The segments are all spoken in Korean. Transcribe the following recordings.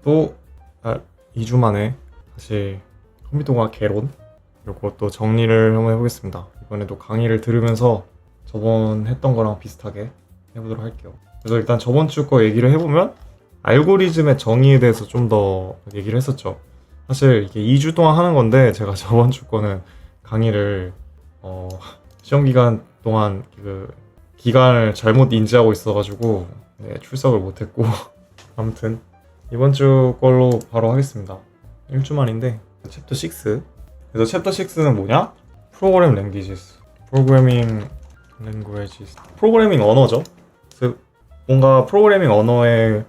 또 2주 만에 다시 컴퓨터과 개론 그리고 또 정리를 한번 해보겠습니다. 이번에도 강의를 들으면서 저번 했던 거랑 비슷하게 해보도록 할게요. 그래서 일단 저번 주 거 얘기를 해보면 알고리즘의 정의에 대해서 좀 더 얘기를 했었죠. 사실 이게 2주 동안 하는 건데 제가 저번 주 거는 강의를 시험 기간 동안 그 기간을 잘못 인지하고 있어가지고 출석을 못했고 아무튼 이번 주 걸로 바로 하겠습니다. 1주 만인데 챕터 6. 그래서 챕터 6는 뭐냐? 프로그램 랭귀지스. 프로그래밍 랭귀지스. 프로그래밍 언어죠. 즉 뭔가 프로그래밍 언어의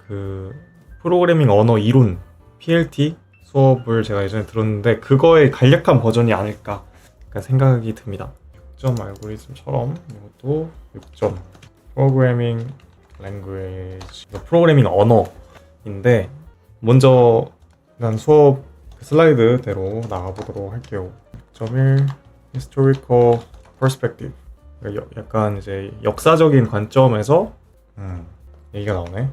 그 프로그래밍 언어 이론 PLT 수업을 제가 예전에 들었는데 그거의 간략한 버전이 아닐까 생각이 듭니다. 6점 알고리즘처럼 이것도 6점 프로그래밍 랭귀지 프로그래밍 언어인데 먼저 일단 수업 슬라이드대로 나가보도록 할게요. 6.1 Historical Perspective 약간 이제 역사적인 관점에서 얘기가 나오네.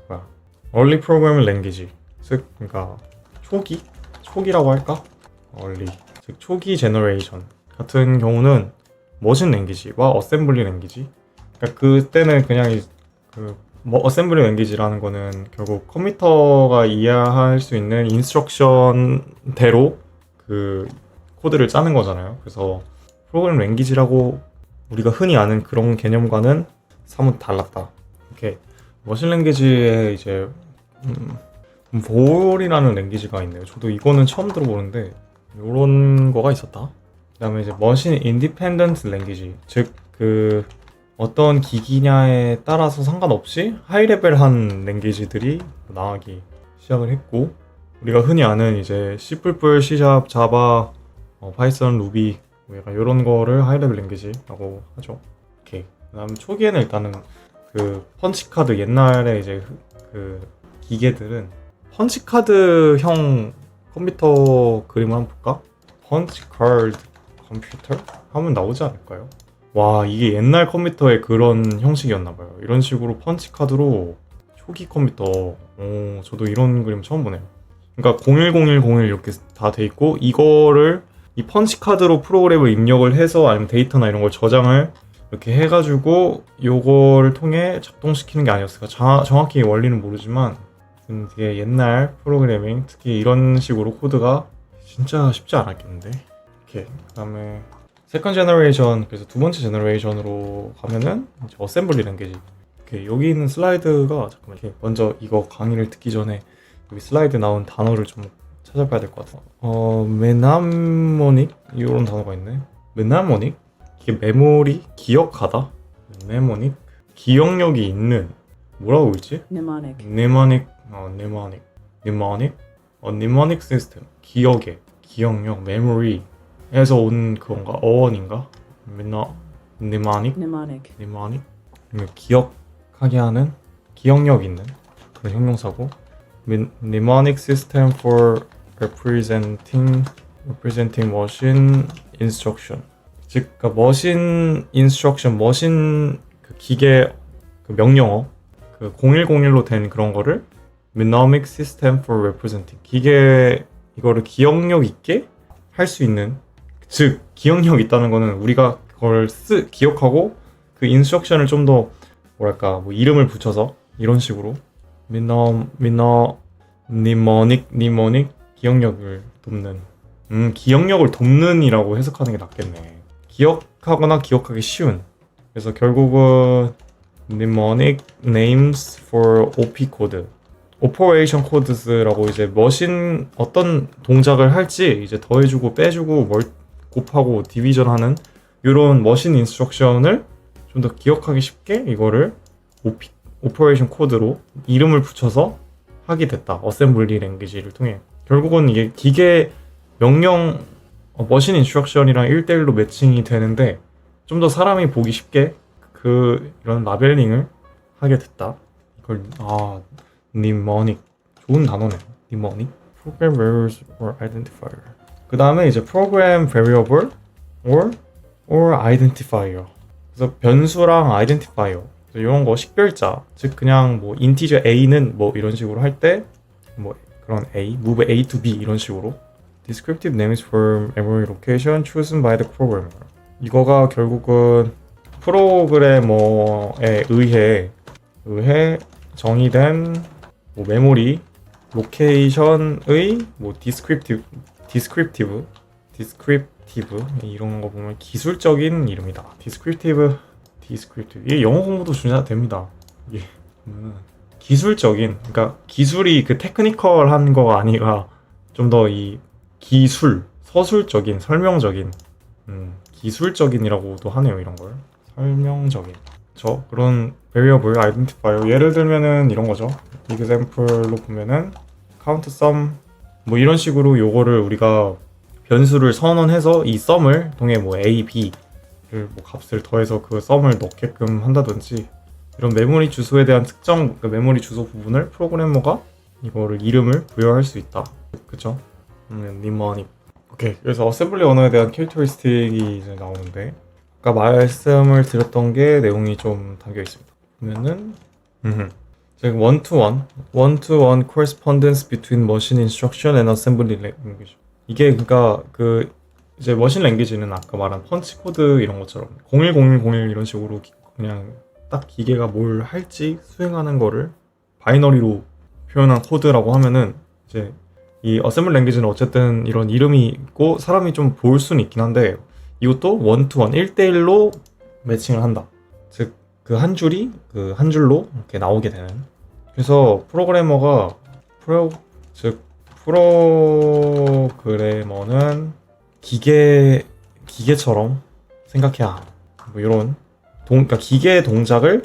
뭐야? Early Programming Language 즉 그러니까 초기라고 할까? Early 즉 초기 제너레이션 같은 경우는 머신 랭귀지와 어셈블리 랭귀지. 그러니까 그때는 그냥 어셈블리 랭귀지라는 거는 결국 컴퓨터가 이해할 수 있는 인스트럭션대로 그 코드를 짜는 거잖아요. 그래서 프로그램 랭귀지라고 우리가 흔히 아는 그런 개념과는 사뭇 달랐다. 이렇게 머신 랭귀지에 이제 볼이라는 랭귀지가 있네요. 저도 이거는 처음 들어보는데 이런 거가 있었다. 그다음에 이제 머신 인디펜던트 랭귀지, 즉 그 어떤 기기냐에 따라서 상관없이 하이레벨한 랭귀지들이 나오기 시작을 했고, 우리가 흔히 아는 이제 C++, C#, 자바, 파이썬, 루비 약간 이런 거를 하이레벨 랭귀지라고 하죠. 오케이. 그다음 초기에는 일단은 그 펀치카드 옛날에 이제 그 기계들은 펀치카드형 컴퓨터 그림을 한번 볼까? 펀치카드 컴퓨터? 하면 나오지 않을까요? 와, 이게 옛날 컴퓨터의 그런 형식이었나봐요. 이런 식으로 펀치카드로 초기 컴퓨터. 저도 이런 그림 처음 보네요. 그러니까 010101 이렇게 다 돼 있고, 이거를 이 펀치카드로 프로그램을 입력을 해서 아니면 데이터나 이런 걸 저장을 이렇게 해가지고 요거를 통해 작동시키는 게 아니었을까. 정확히 원리는 모르지만 되게 옛날 프로그래밍, 특히 이런 식으로 코드가 진짜 쉽지 않았겠는데. 오케이. 그 다음에 세컨 제너레이션, 그래서 두 번째 제너레이션으로 가면은 이제 어셈블리 랭귀지. 오케이. 여기 있는 슬라이드가 잠깐만, 이렇게 먼저 이거 강의를 듣기 전에 여기 슬라이드 나온 단어를 좀 찾아봐야 될 것 같아. 메나모닉 이런 단어가 있네. 메나모닉? 이게 메모리, 기억하다. 메모닉, 기억력이 있는, 뭐라고 있지? mnemonic. 니모닉 시스템, 기억력, 메모리에서 온 그건가? 어원인가? Mnemonic. 기억하게 하는, 기억력 있는 그런 형용사고, mnemonic system for representing machine instruction. 즉, 그러니까 머신 인스트럭션, 머신 그 기계 그 명령어, 그 0101로 된 그런 거를 mnemonic system for representing, 기계 이거를 기억력 있게 할 수 있는, 즉 기억력 있다는 거는 우리가 그걸 기억하고 그 인스트럭션을 좀 더 뭐랄까 뭐 이름을 붙여서 이런 식으로 mnemonic 기억력을 돕는, 기억력을 돕는이라고 해석하는 게 낫겠네. 기억하거나 기억하기 쉬운. 그래서 결국은 mnemonic names for OP 코드, operation codes라고 이제 머신 어떤 동작을 할지 이제 더해주고 빼주고 곱하고 디비전하는 이런 머신 인스트럭션을 좀 더 기억하기 쉽게 이거를 오퍼레이션 코드로 이름을 붙여서 하게 됐다. 어셈블리 랭귀지를 통해. 결국은 이게 기계 명령 머신 인스트럭션이랑 1대1로 매칭이 되는데 좀 더 사람이 보기 쉽게 이런 라벨링을 하게 됐다. 이걸 mnemonic, 좋은 단어네. mnemonic. program variables or identifier. 그 다음에 이제 program variable or identifier. 그래서 변수랑 identifier. 이런 거 식별자, 즉 그냥 뭐 인티저 a는 뭐 이런 식으로 할 때 뭐 그런 a, move a to b 이런 식으로 descriptive names for memory location chosen by the programmer. 이거가 결국은 프로그래머에 의해 정의된 뭐 메모리 로케이션의 뭐 descriptive 이런 거 보면 기술적인 이름이다. descriptive 이게 영어 공부도 중요하 됩니다. 이게 기술적인, 그러니까 기술이 그 테크니컬한 거가 아니라 좀 더 이 기술, 서술적인, 설명적인, 기술적인이라고도 하네요. 이런 걸 설명적인. 그런 variable identifier. 예를 들면은 이런 거죠. example로 보면은 count sum 뭐 이런 식으로 요거를 우리가 변수를 선언해서 이 sum을 통해 뭐 a, b를 뭐 값을 더해서 그 sum을 넣게끔 한다든지, 이런 메모리 주소에 대한 특정 메모리 주소 부분을 프로그래머가 이거를 이름을 부여할 수 있다. 그쵸? 니머닉. 오케이. 그래서 어셈블리 언어에 대한 캐릭터리스틱이 이제 나오는데, 아까 말씀을 드렸던 게 내용이 좀 담겨 있습니다. 보면은 즉 one-to-one correspondence between machine instruction and assembly language. 이게 그러니까 그 이제 머신 랭귀지는 아까 말한 펀치 코드 이런 것처럼 010101 이런 식으로 그냥 딱 기계가 뭘 할지 수행하는 거를 바이너리로 표현한 코드라고 하면은, 이제 이 어셈블리 랭귀지는 어쨌든 이런 이름이 있고 사람이 좀 볼 수는 있긴 한데, 이것도 원투원 1대1로 매칭을 한다. 즉 그 한 줄이 그 한 줄로 이렇게 나오게 되는. 그래서 프로그래머는 기계처럼 생각해야 하는 뭐 이런 그러니까 기계의 동작을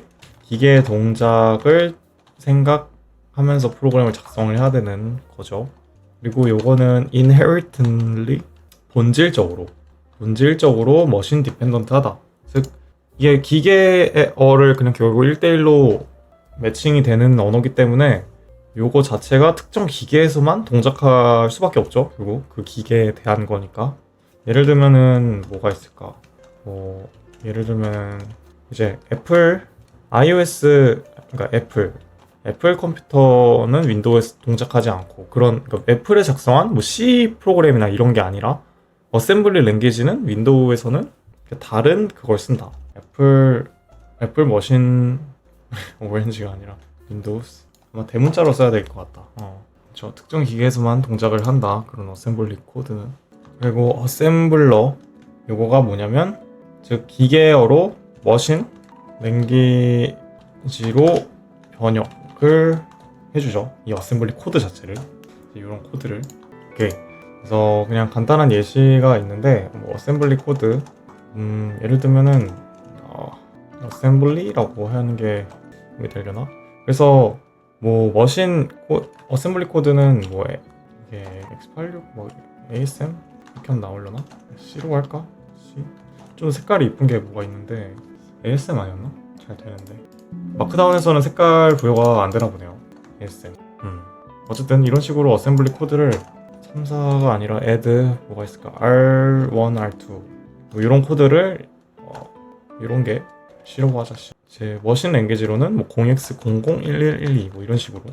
생각하면서 프로그램을 작성을 해야 되는 거죠. 그리고 요거는 inherently 본질적으로 머신 디펜던트하다. 즉 이게 기계어를 그냥 결국 1대1로 매칭이 되는 언어기 때문에 요거 자체가 특정 기계에서만 동작할 수밖에 없죠. 결국 그 기계에 대한 거니까. 예를 들면은 뭐가 있을까? 예를 들면 이제 iOS, 그러니까 애플 컴퓨터는 윈도우에서 동작하지 않고, 그러니까 애플에 작성한 뭐 C 프로그램이나 이런 게 아니라 어셈블리 랭귀지는 윈도우에서는 다른 그걸 쓴다. 애플 머신 오렌지가 아니라 윈도우스. 아마 대문자로 써야 될 것 같다. 저 특정 기계에서만 동작을 한다. 그런 어셈블리 코드는. 그리고 어셈블러, 요거가 뭐냐면 즉 기계어로 머신 랭귀지로 번역을 해주죠. 이 어셈블리 코드 자체를, 이런 코드를. 오케이. 그래서 그냥 간단한 예시가 있는데, 뭐 어셈블리 코드, 예를 들면은 어셈블리라고 하는 게 되려나? 그래서 뭐 어셈블리 코드는 뭐 이게 x86 뭐 ASM 이렇게 하면 나오려나? C로 할까? C? 좀 색깔이 이쁜 게 뭐가 있는데 ASM 아니었나? 잘 되는데 마크다운에서는 색깔 부여가 안 되나 보네요. ASM. 어쨌든 이런 식으로 어셈블리 코드를 3사가 아니라 add 뭐가 있을까? R1, R2 뭐 이런 코드를 이런 게 C라고 하자. 제 머신 랭귀지로는 뭐 0x001112 뭐 이런 식으로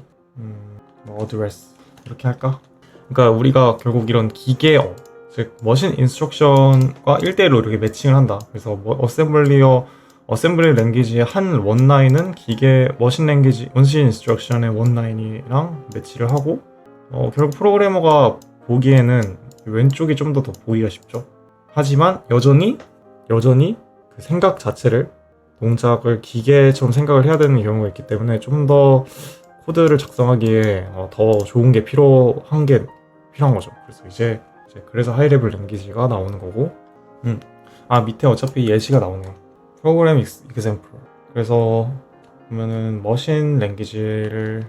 뭐 어드레스 이렇게 할까? 그러니까 우리가 결국 이런 기계어, 즉 머신 인스트럭션과 1대1로 이렇게 매칭을 한다. 그래서 뭐 어셈블리 랭귀지의 한 원라인은 머신 인스트럭션의 원라인이랑 매치를 하고, 결국 프로그래머가 보기에는 왼쪽이 좀 더 보기가 쉽죠. 하지만 여전히 그 생각 자체를, 동작을 기계처럼 생각을 해야 되는 경우가 있기 때문에 좀 더 코드를 작성하기에 더 좋은 게 필요한 거죠. 그래서 이제 그래서 하이레벨 랭귀지가 나오는 거고, 밑에 어차피 예시가 나오네요. 프로그램 example. 그래서 보면은 머신 랭귀지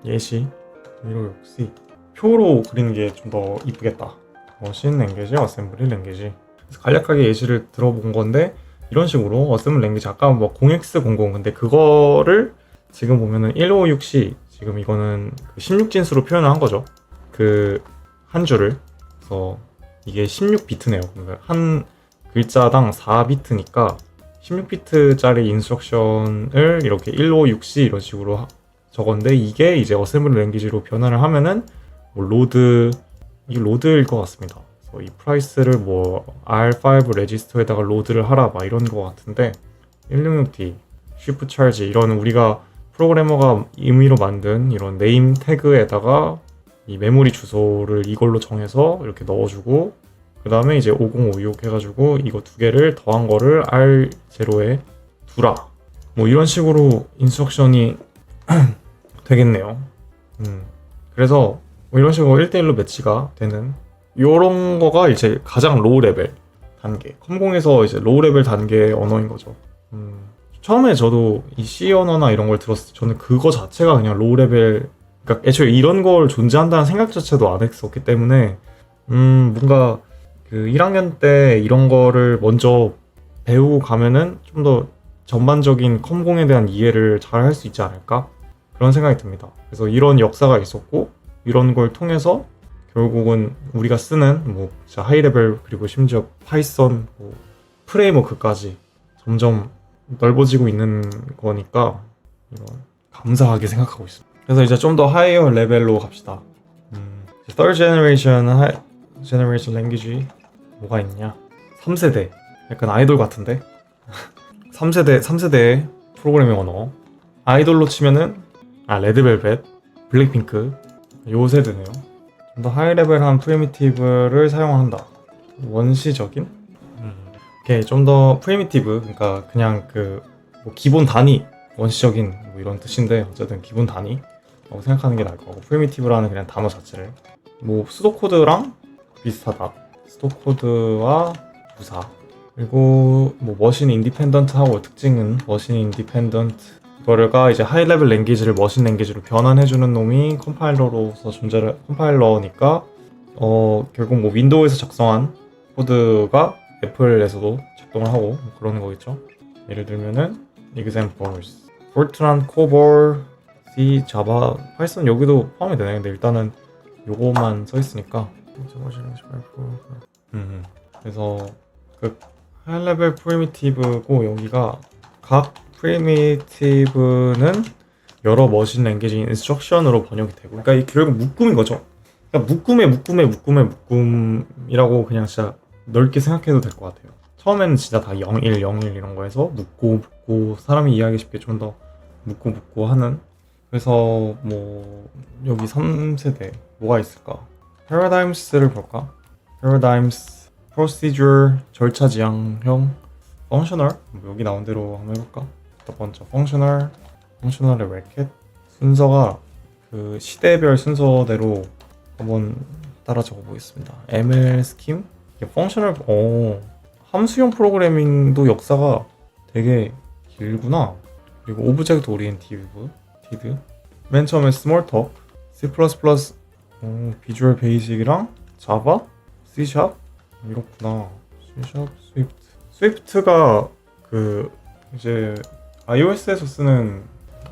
예시 이로 역시 표로 그리는 게 좀 더 이쁘겠다. 머신 랭귀지, 어셈블리 랭귀지. 그래서 간략하게 예시를 들어본 건데, 이런 식으로 어셈블리 랭귀지 아까 뭐 0x00 근데 그거를 지금 보면은 1564 지금 이거는 16진수로 표현을 한 거죠. 그 한 줄을. 그래서 이게 16비트네요. 그러니까 한 글자당 4비트니까 16비트짜리 인스트럭션을 이렇게 156C 이런 식으로 적었는데 이게 이제 어셈블리 랭귀지로 변환을 하면은 뭐 이게 로드일 것 같습니다. 그래서 이 프라이스를 뭐 R5 레지스터에다가 로드를 하라 막 이런 것 같은데 166D, 쉬프트 차지 이런 우리가 프로그래머가 임의로 만든 이런 네임 태그에다가 이 메모리 주소를 이걸로 정해서 이렇게 넣어주고 그 다음에 이제 5056 해가지고 이거 두 개를 더한 거를 R0에 두라 뭐 이런 식으로 인스트럭션이 되겠네요. 그래서 뭐 이런 식으로 1대1로 매치가 되는 이런 거가 이제 가장 로우 레벨 단계 컴공에서 이제 로우 레벨 단계의 언어인 거죠. 처음에 저도 이 C 언어나 이런 걸 들었을 때 저는 그거 자체가 그냥 로우 레벨 그러니까 애초에 이런 걸 존재한다는 생각 자체도 안 했었기 때문에 뭔가 그 1학년 때 이런 거를 먼저 배우고 가면은 좀 더 전반적인 컴공에 대한 이해를 잘 할 수 있지 않을까? 그런 생각이 듭니다. 그래서 이런 역사가 있었고 이런 걸 통해서 결국은 우리가 쓰는 뭐 하이 레벨 그리고 심지어 파이썬 뭐 프레임워크까지 점점 넓어지고 있는 거니까 이런 감사하게 생각하고 있습니다. 그래서 이제 좀 더 하이어 레벨로 갑시다. Third generation language 뭐가 있냐? 3세대 약간 아이돌 같은데 3세대 프로그래밍 언어 아이돌로 치면은 레드벨벳, 블랙핑크 요 세대네요. 좀 더 하이 레벨한 프리미티브를 사용한다. 원시적인? 이렇게 좀 더 프리미티브 그러니까 그냥 뭐 기본 단위 원시적인 뭐 이런 뜻인데 어쨌든 기본 단위라고 생각하는 게 나을 것 같고 프리미티브라는 그냥 단어 자체를 뭐 수도코드랑 비슷하다. 수도코드와 유사. 그리고 뭐 머신 인디펜던트하고 특징은 머신 인디펜던트 이거가 이제 하이 레벨 랭귀지를 머신 랭귀지로 변환해주는 놈이 컴파일러니까 결국 뭐 윈도우에서 작성한 코드가 애플에서도 작동을 하고 뭐 그러는 거겠죠. 예를 들면은 examples 포트란, 코볼, C, 자바, 파이썬 여기도 포함이 되네. 근데 일단은 요거만 써 있으니까 그래서 그 하이 레벨 프리미티브고 여기가 각 프리미티브는 여러 머신 랭귀지 인스트럭션으로 번역이 되고 그러니까 이 결국 묶음인 거죠. 그러니까 묶음이라고 그냥 진짜 넓게 생각해도 될 것 같아요. 처음에는 진짜 다 01, 01 이런 거에서 묶고 사람이 이해하기 쉽게 좀 더 묶고 하는 그래서 뭐 여기 3세대 뭐가 있을까? 패러다임스를 볼까? 패러다임스, 프로시저, 절차 지향형, 펑셔널 뭐 여기 나온 대로 한번 해볼까? 첫 번째 펑셔널의 레켓 순서가 그 시대별 순서대로 한번 따라 적어보겠습니다. ML 스킴 펑셔널 함수형 프로그래밍도 역사가 되게 길구나. 그리고 오브젝트 오리엔티드 맨 처음에 스몰톡 C++, 비주얼 베이직이랑 자바, C# 이렇구나. C# 스위프트가 그 이제 iOS에서 쓰는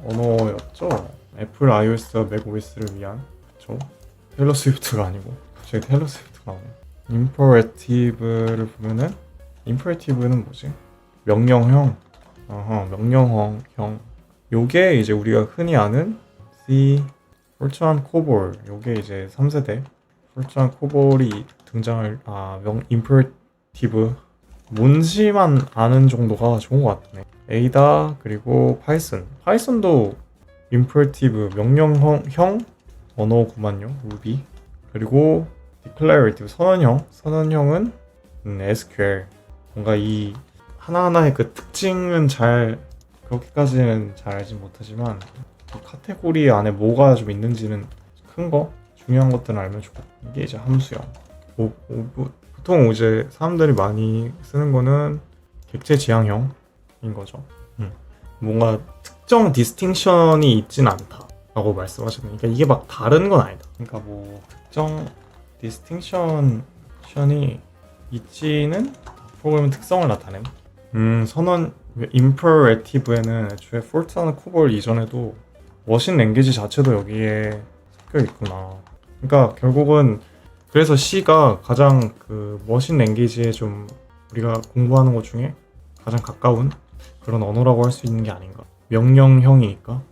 언어였죠. 애플 iOS와 맥OS를 위한 그쵸? 테일러 스위프트가 아니고 갑자기 테일러 스위프트가 나오네. 임퍼레티브를 보면은 임퍼레티브는 뭐지? 명령형. 명령형. 요게 이제 우리가 흔히 아는 C, 폴트란 코볼. 요게 이제 3세대 폴트란 코볼이 등장을 임퍼레티브 뭔지만 아는 정도가 좋은 것 같네. 에이다 그리고 파이썬도 임퍼레티브 명령형 언어구만요. 루비 그리고 디클레레이티브 선언형은 SQL 뭔가 이 하나하나의 그 특징은 그렇게까지는 잘 알진 못하지만 그 카테고리 안에 뭐가 좀 있는지는 큰 거 중요한 것들은 알면 좋고 이게 이제 함수형 보통 이제 사람들이 많이 쓰는 거는 객체 지향형인 거죠. 뭔가 특정 디스팅션이 있진 않다라고 말씀하셨는데 그러니까 이게 막 다른 건 아니다. 그러니까 뭐 특정 디스팅션이 있지는 프로그램 특성을 나타냄. 선언 임퍼레티브에는 애초에 폴트라는 코볼 이전에도 머신 랭귀지 자체도 여기에 섞여 있구나. 그러니까 결국은 그래서 C가 가장 그 머신 랭귀지에 좀 우리가 공부하는 것 중에 가장 가까운 그런 언어라고 할 수 있는 게 아닌가. 명령형이니까.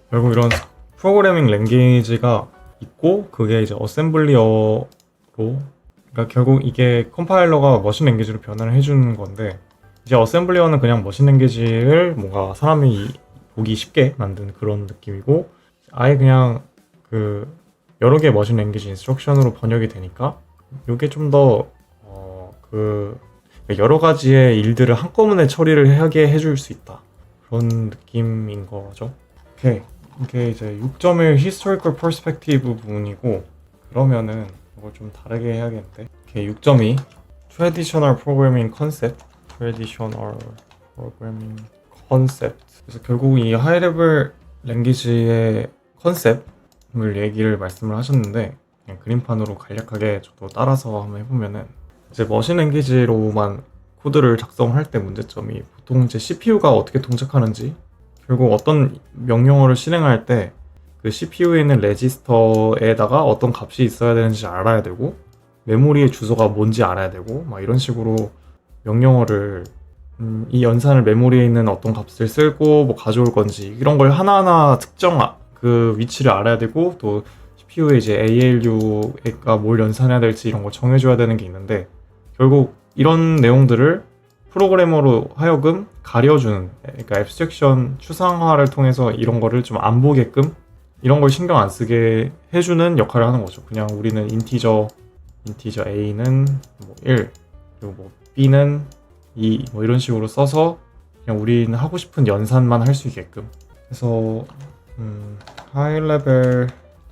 결국 이런 프로그래밍 랭귀지가 있고 그게 이제 어셈블리어로, 그러니까 결국 이게 컴파일러가 머신 랭귀지로 변환을 해주는 건데, 이제 어셈블리어는 그냥 머신 랭귀지를 뭔가 사람이 보기 쉽게 만든 그런 느낌이고, 아예 그냥 그 여러 개의 머신 랭귀지 인스트럭션으로 번역이 되니까 이게 좀 더 여러 가지의 일들을 한꺼번에 처리를 하게 해줄 수 있다, 그런 느낌인 거죠. 오케이. 이게 이제 6.1 Historical Perspective 부분이고, 그러면은 이걸 좀 다르게 해야겠는데. 오케이, 6.2 Traditional Programming Concept. Traditional Programming Concept. 그래서 결국 이 하이레벨 랭귀지의 컨셉을 얘기를 말씀을 하셨는데, 그냥 그림판으로 간략하게 저도 따라서 한번 해보면은, 이제 머신 랭귀지로만 코드를 작성할 때 문제점이 보통 이제 CPU가 어떻게 동작하는지, 결국 어떤 명령어를 실행할 때 그 CPU에 있는 레지스터에다가 어떤 값이 있어야 되는지 알아야 되고, 메모리의 주소가 뭔지 알아야 되고, 막 이런 식으로 명령어를 이 연산을 메모리에 있는 어떤 값을 쓰고 뭐 가져올 건지, 이런 걸 하나하나 특정 그 위치를 알아야 되고, 또 CPU에 이제 ALU가 뭘 연산해야 될지 이런 걸 정해줘야 되는 게 있는데, 결국 이런 내용들을 프로그래머로 하여금 가려주는, 그러니까 앱스트랙션 추상화를 통해서 이런 거를 좀 안 보게끔, 이런 걸 신경 안 쓰게 해주는 역할을 하는 거죠. 그냥 우리는 인티저 A는 뭐 1, 그리고 뭐 B는 2, 뭐 이런 식으로 써서 그냥 우리는 하고 싶은 연산만 할 수 있게끔. 그래서 High Level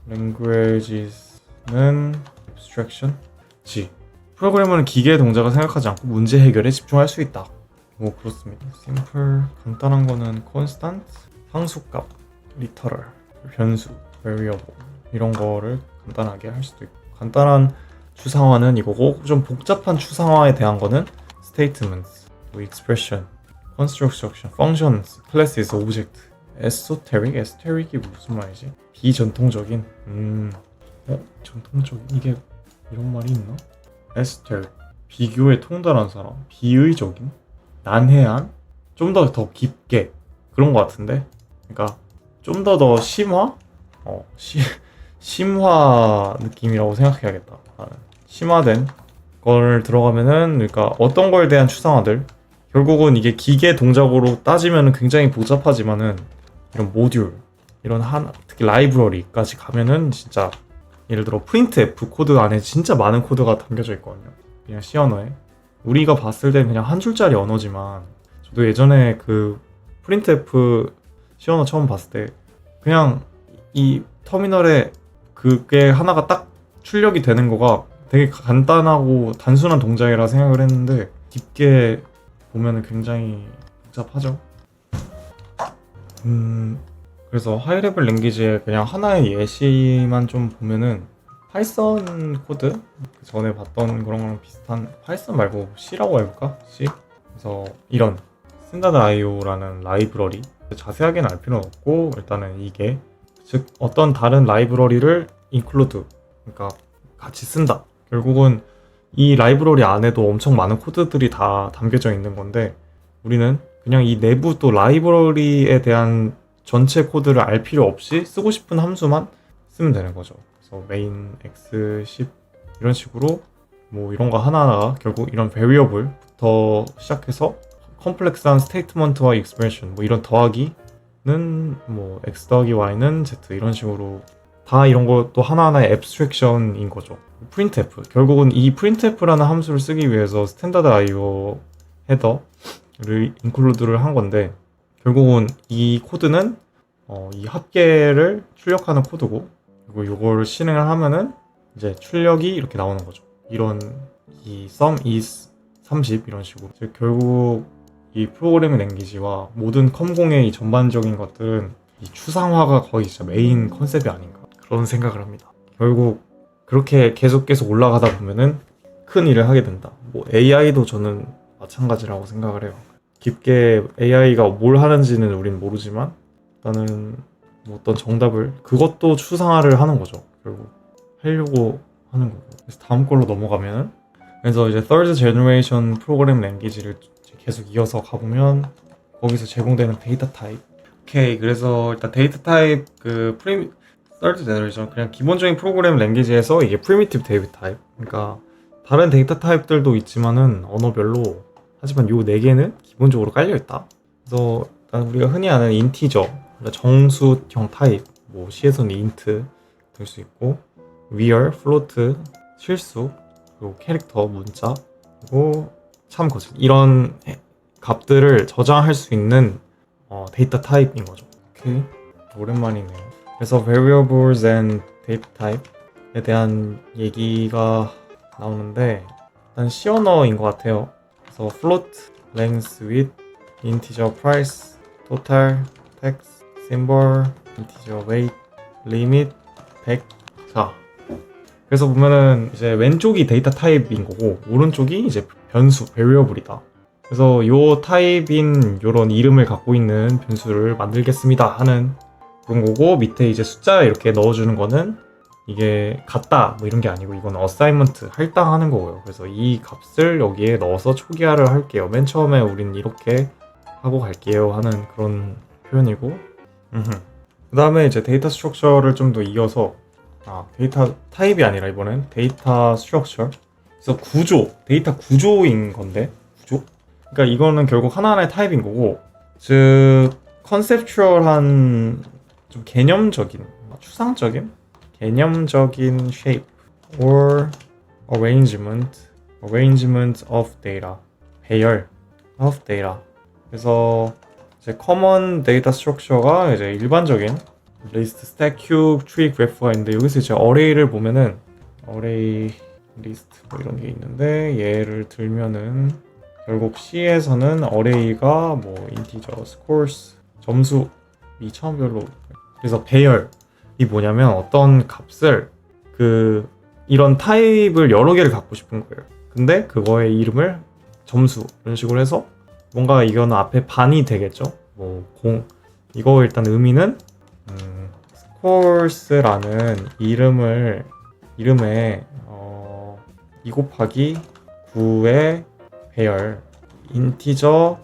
Languages는 Abstraction G. 프로그래머는 기계의 동작을 생각하지 않고 문제 해결에 집중할 수 있다. 뭐 그렇습니다. Simple, 간단한 거는 Constant, 상수값, Literal, 변수, Variable, 이런 거를 간단하게 할 수도 있고, 간단한 추상화는 이거고, 좀 복잡한 추상화에 대한 거는 Statements, Expression, Construction, Functions, Classes, Object. Esoteric이 무슨 말이지? 비전통적인? 전통적인, 이게 이런 말이 있나? 에스테릭, 비교에 통달한 사람, 비의적인, 난해한, 좀 더 깊게, 그런 것 같은데. 그러니까 좀 더 심화? 심화 느낌이라고 생각해야겠다. 심화된 걸 들어가면은, 그러니까 어떤 거에 대한 추상화들, 결국은 이게 기계 동작으로 따지면은 굉장히 복잡하지만은, 이런 모듈, 이런 특히 라이브러리까지 가면은 진짜, 예를 들어 printf 코드 안에 진짜 많은 코드가 담겨져 있거든요. 그냥 C 언어에. 우리가 봤을 땐 그냥 한 줄짜리 언어지만, 저도 예전에 그 printf C 언어 처음 봤을 때 그냥 이 터미널에 그게 하나가 딱 출력이 되는 거가 되게 간단하고 단순한 동작이라 생각을 했는데, 깊게 보면은 굉장히 복잡하죠. 그래서 하이레벨 랭귀지의 그냥 하나의 예시만 좀 보면은, 파이썬 코드? 그 전에 봤던 그런 거랑 비슷한, 파이썬 말고 C라고 해볼까? C? 그래서 이런 standard.io라는 라이브러리, 자세하게는 알 필요는 없고, 일단은 이게 즉 어떤 다른 라이브러리를 include, 그러니까 같이 쓴다. 결국은 이 라이브러리 안에도 엄청 많은 코드들이 다 담겨져 있는 건데, 우리는 그냥 이 내부 또 라이브러리에 대한 전체 코드를 알 필요 없이 쓰고 싶은 함수만 쓰면 되는 거죠. 그래서 main x10 이런 식으로 뭐 이런 거 하나하나가 결국 이런 variable부터 시작해서 컴플렉스한 스테이트먼트와 익스프레션, 뭐 이런 더하기는 뭐 x 더하기 y는 z, 이런 식으로 다 이런 것도 하나하나의 앱스트랙션인 거죠. printf, 결국은 이 printf라는 함수를 쓰기 위해서 standard.io 헤더를 include를 한 건데, 결국은 이 코드는 이 합계를 출력하는 코드고, 그리고 이걸 실행을 하면은 이제 출력이 이렇게 나오는 거죠. 이런 이 sum is 30 이런 식으로. 즉 결국 이 프로그래밍 랭귀지와 모든 컴공의 이 전반적인 것들은 이 추상화가 거의 진짜 메인 컨셉이 아닌가, 그런 생각을 합니다. 결국 그렇게 계속 올라가다 보면은 큰 일을 하게 된다. 뭐 AI도 저는 마찬가지라고 생각을 해요. 깊게 AI가 뭘 하는지는 우린 모르지만, 일단은 뭐 어떤 정답을, 그것도 추상화를 하는 거죠. 결국 하려고 하는 거고. 그래서 다음 걸로 넘어가면은, 그래서 이제 third generation 프로그램 랭귀지를 계속 이어서 가보면, 거기서 제공되는 데이터 타입. 오케이, 그래서 일단 데이터 타입 third generation 그냥 기본적인 프로그램 랭귀지에서 이게 primitive 데이터 타입. 그러니까 다른 데이터 타입들도 있지만은 언어별로, 하지만 요 네 개는 기본적으로 깔려 있다. 그래서 일단 우리가 흔히 아는 인티저, 그러니까 정수형 타입, 뭐 C에서는 int 될 수 있고, real, float, 실수, 그리고 캐릭터, 문자, 그리고 참 거짓, 이런 값들을 저장할 수 있는 데이터 타입인 거죠. 오케이, 오랜만이네요. 그래서 variables and data type에 대한 얘기가 나오는데 일단 C 언어인 것 같아요. 그래서 float, length, width, integer, price, total, text, symbol, integer, weight, limit, 100. 자, 그래서 보면은 이제 왼쪽이 데이터 타입인 거고 오른쪽이 이제 변수, variable이다. 그래서 요 타입인 요런 이름을 갖고 있는 변수를 만들겠습니다 하는 그런 거고, 밑에 이제 숫자 이렇게 넣어주는 거는 이게 같다 뭐 이런 게 아니고 이건 어사이먼트, 할당하는 거고요. 그래서 이 값을 여기에 넣어서 초기화를 할게요. 맨 처음에 우린 이렇게 하고 갈게요 하는 그런 표현이고, 그 다음에 이제 데이터 스트럭처를 좀 더 이어서 데이터 타입이 아니라 이번엔 데이터 스트럭처, 그래서 구조, 데이터 구조인 건데, 구조? 그러니까 이거는 결국 하나하나의 타입인 거고, 즉 컨셉추얼한 좀 개념적인, 추상적인 개념적인 shape or arrangement of data, 배열 of data. 그래서 이제 common data structure가 이제 일반적인 list, stack, cube, tree, graph가 있는데, 여기서 이제 array를 보면은 array, list 뭐 이런 게 있는데, 예를 들면은 결국 C에서는 array가 뭐 integer, scores, 점수, 이차원별로. 그래서 배열이 뭐냐면 어떤 값을 이런 타입을 여러 개를 갖고 싶은 거예요. 근데 그거의 이름을 점수 이런 식으로 해서 뭔가 이거는 앞에 반이 되겠죠. 뭐 이거 일단 의미는 scores라는 이름에 2 곱하기 9의 배열 인티저